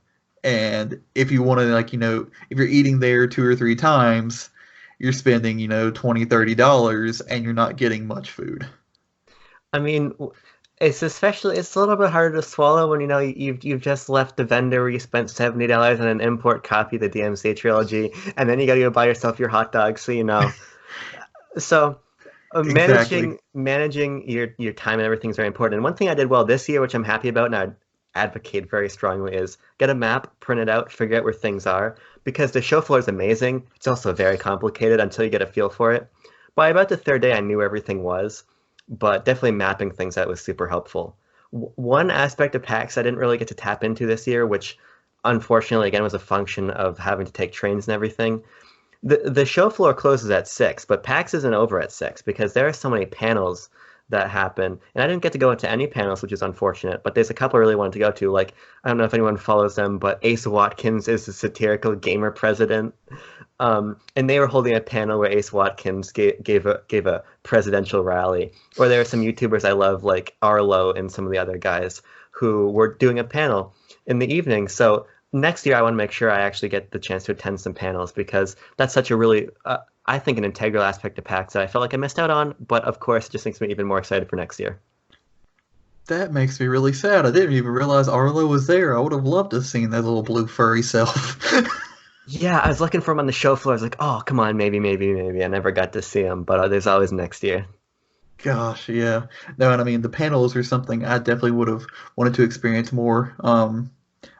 And if you want to, like, if you're eating there 2 or 3 times, you're spending, 20, $30, and you're not getting much food. I mean, it's a little bit harder to swallow when you've just left the vendor where you spent $70 on an import copy of the DMC trilogy, and then you got to go buy yourself your hot dog. So Exactly. managing your time and everything is very important. And one thing I did well this year, which I'm happy about, and I advocate very strongly, is get a map, print it out, figure out where things are, because the show floor is amazing. It's also very complicated until you get a feel for it. By about the third day, I knew where everything was, but definitely mapping things out was super helpful. One aspect of PAX I didn't really get to tap into this year, which unfortunately again was a function of having to take trains and everything. The show floor closes at 6, but PAX isn't over at 6 because there are so many panels that happen. And I didn't get to go into any panels, which is unfortunate, but there's a couple I really wanted to go to. Like, I don't know if anyone follows them, but Ace Watkins is the satirical gamer president. And they were holding a panel where Ace Watkins gave a presidential rally. Or there are some YouTubers I love, like Arlo and some of the other guys, who were doing a panel in the evening. So next year, I want to make sure I actually get the chance to attend some panels because that's such a really, I think, an integral aspect of PAX that I felt like I missed out on. But of course, it just makes me even more excited for next year. That makes me really sad. I didn't even realize Arlo was there. I would have loved to have seen that little blue furry self. Yeah, I was looking for him on the show floor. I was like, oh, come on, maybe, maybe, maybe. I never got to see him, but there's always next year. Gosh, yeah. No, and I mean the panels are something I definitely would have wanted to experience more.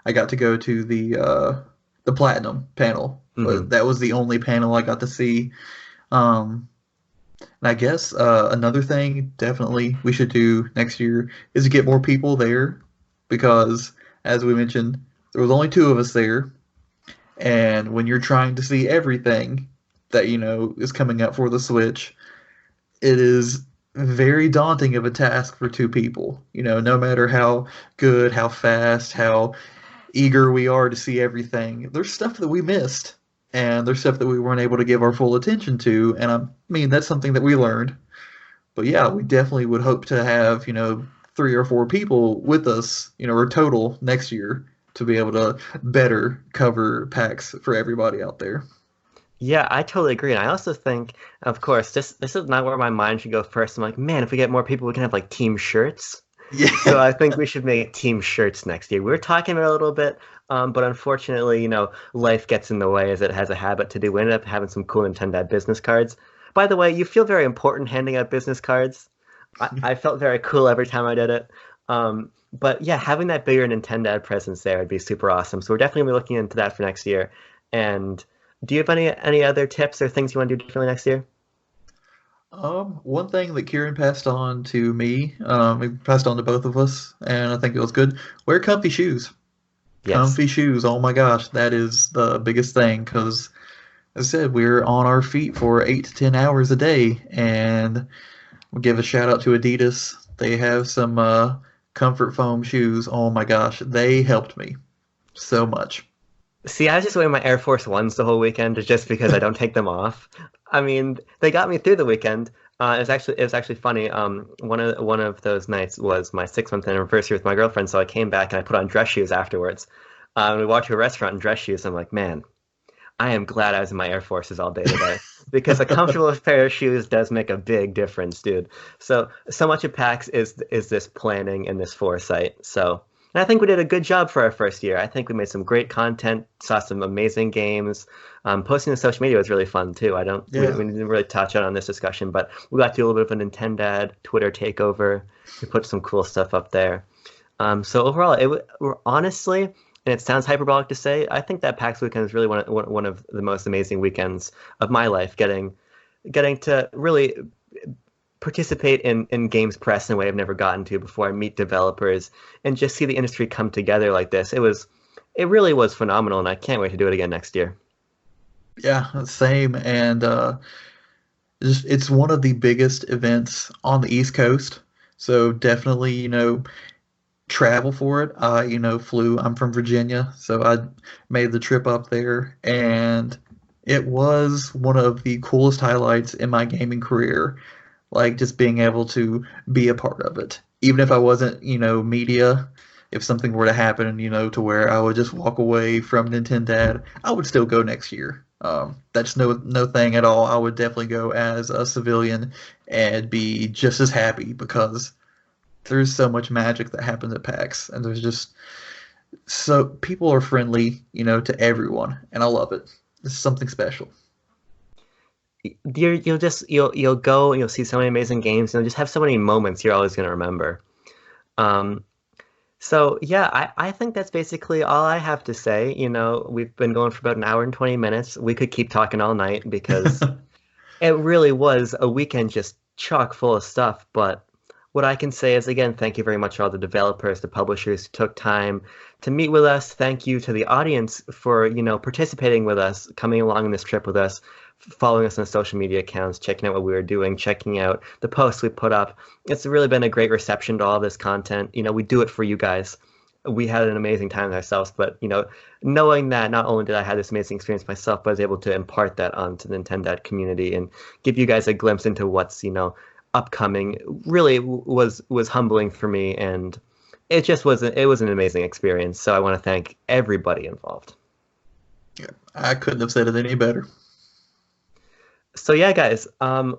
I got to go to the platinum panel, Hmm. but that was the only panel I got to see. Um, and I guess another thing definitely we should do next year is to get more people there because, as we mentioned, there was only two of us there, and when you're trying to see everything that is coming up for the Switch, it is very daunting of a task for two people. No matter how good, how fast, how eager we are to see everything, there's stuff that we missed, and there's stuff that we weren't able to give our full attention to. And I mean, that's something that we learned. But yeah, we definitely would hope to have, three or four people with us, or total next year to be able to better cover PAX for everybody out there. Yeah, I totally agree. And I also think, of course, this is not where my mind should go first. I'm like, man, if we get more people, we can have like team shirts. So Yeah. I think we should make team shirts next year. We were talking about it a little bit, but unfortunately, life gets in the way as it has a habit to do. We ended up having some cool Nintendo business cards. By the way, you feel very important handing out business cards. I felt very cool every time I did it. But yeah, having that bigger Nintendo presence there would be super awesome. So we're definitely gonna be looking into that for next year. And do you have any other tips or things you want to do differently next year? One thing that Kieran passed on to me, he passed on to both of us, and I think it was good. Wear comfy shoes. Yes. Comfy shoes. Oh my gosh, that is the biggest thing because, as I said, we're on our feet for 8 to 10 hours a day, and we'll give a shout out to Adidas. They have some comfort foam shoes. Oh my gosh, they helped me so much. See, I was just wearing my Air Force Ones the whole weekend just because I don't take them off. I mean, they got me through the weekend. It was actually funny. One of those nights was my 6 month anniversary with my girlfriend, so I came back and I put on dress shoes afterwards. We walked to a restaurant in dress shoes. I'm like, man, I am glad I was in my Air Forces all day today because a comfortable pair of shoes does make a big difference, dude. So much of PAX is this planning and this foresight. And I think we did a good job for our first year. I think we made some great content, saw some amazing games. Posting on social media was really fun too. I don't Yeah. we didn't really touch on this discussion, but we got to do a little bit of a Nintendo Twitter takeover. We put some cool stuff up there. So overall, honestly, and it sounds hyperbolic to say, I think that PAX weekend is really one of the most amazing weekends of my life. Getting to really participate in games press in a way I've never gotten to before. I meet developers and just see the industry come together like this. It really was phenomenal, and I can't wait to do it again next year. Yeah, same. And it's one of the biggest events on the East Coast. So definitely, travel for it. I, flew. I'm from Virginia, so I made the trip up there, and it was one of the coolest highlights in my gaming career. Like just being able to be a part of it, even if I wasn't, media. If something were to happen, to where I would just walk away from Nintendo, I would still go next year. That's no thing at all. I would definitely go as a civilian and be just as happy because there's so much magic that happens at PAX, and there's just so people are friendly, to everyone, and I love it. It's something special. You'll go and you'll see so many amazing games, and you'll just have so many moments you're always going to remember. Um, So yeah, I think that's basically all I have to say. We've been going for about an hour and 20 minutes. We could keep talking all night because it really was a weekend just chock full of stuff. But what I can say is, again, thank you very much to all the developers, the publishers who took time to meet with us. Thank you to the audience for, participating with us, coming along on this trip with us, following us on social media accounts, checking out what we were doing, checking out the posts we put up. It's really been a great reception to all this content. We do it for you guys. We had an amazing time ourselves, but knowing that not only did I have this amazing experience myself, but I was able to impart that onto the Nintendo community and give you guys a glimpse into what's upcoming really was humbling for me, and it was an amazing experience. So I want to thank everybody involved. Yeah, I couldn't have said it any better. So yeah, guys,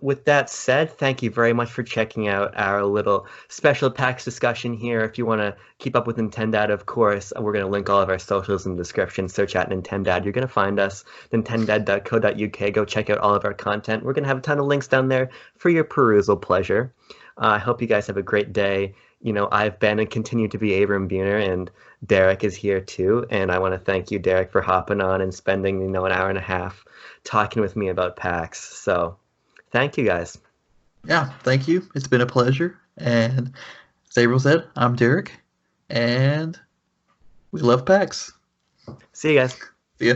with that said, thank you very much for checking out our little special PAX discussion here. If you want to keep up with Nintendad, of course, we're going to link all of our socials in the description. Search at Nintendad. You're going to find us, nintendad.co.uk. Go check out all of our content. We're going to have a ton of links down there for your perusal pleasure. I hope you guys have a great day. I've been and continue to be Abram Buhner, and Derek is here too. And I want to thank you, Derek, for hopping on and spending, an hour and a half talking with me about PAX. So thank you, guys. Yeah, thank you. It's been a pleasure. And as April said, I'm Derek, and we love PAX. See you guys. See ya.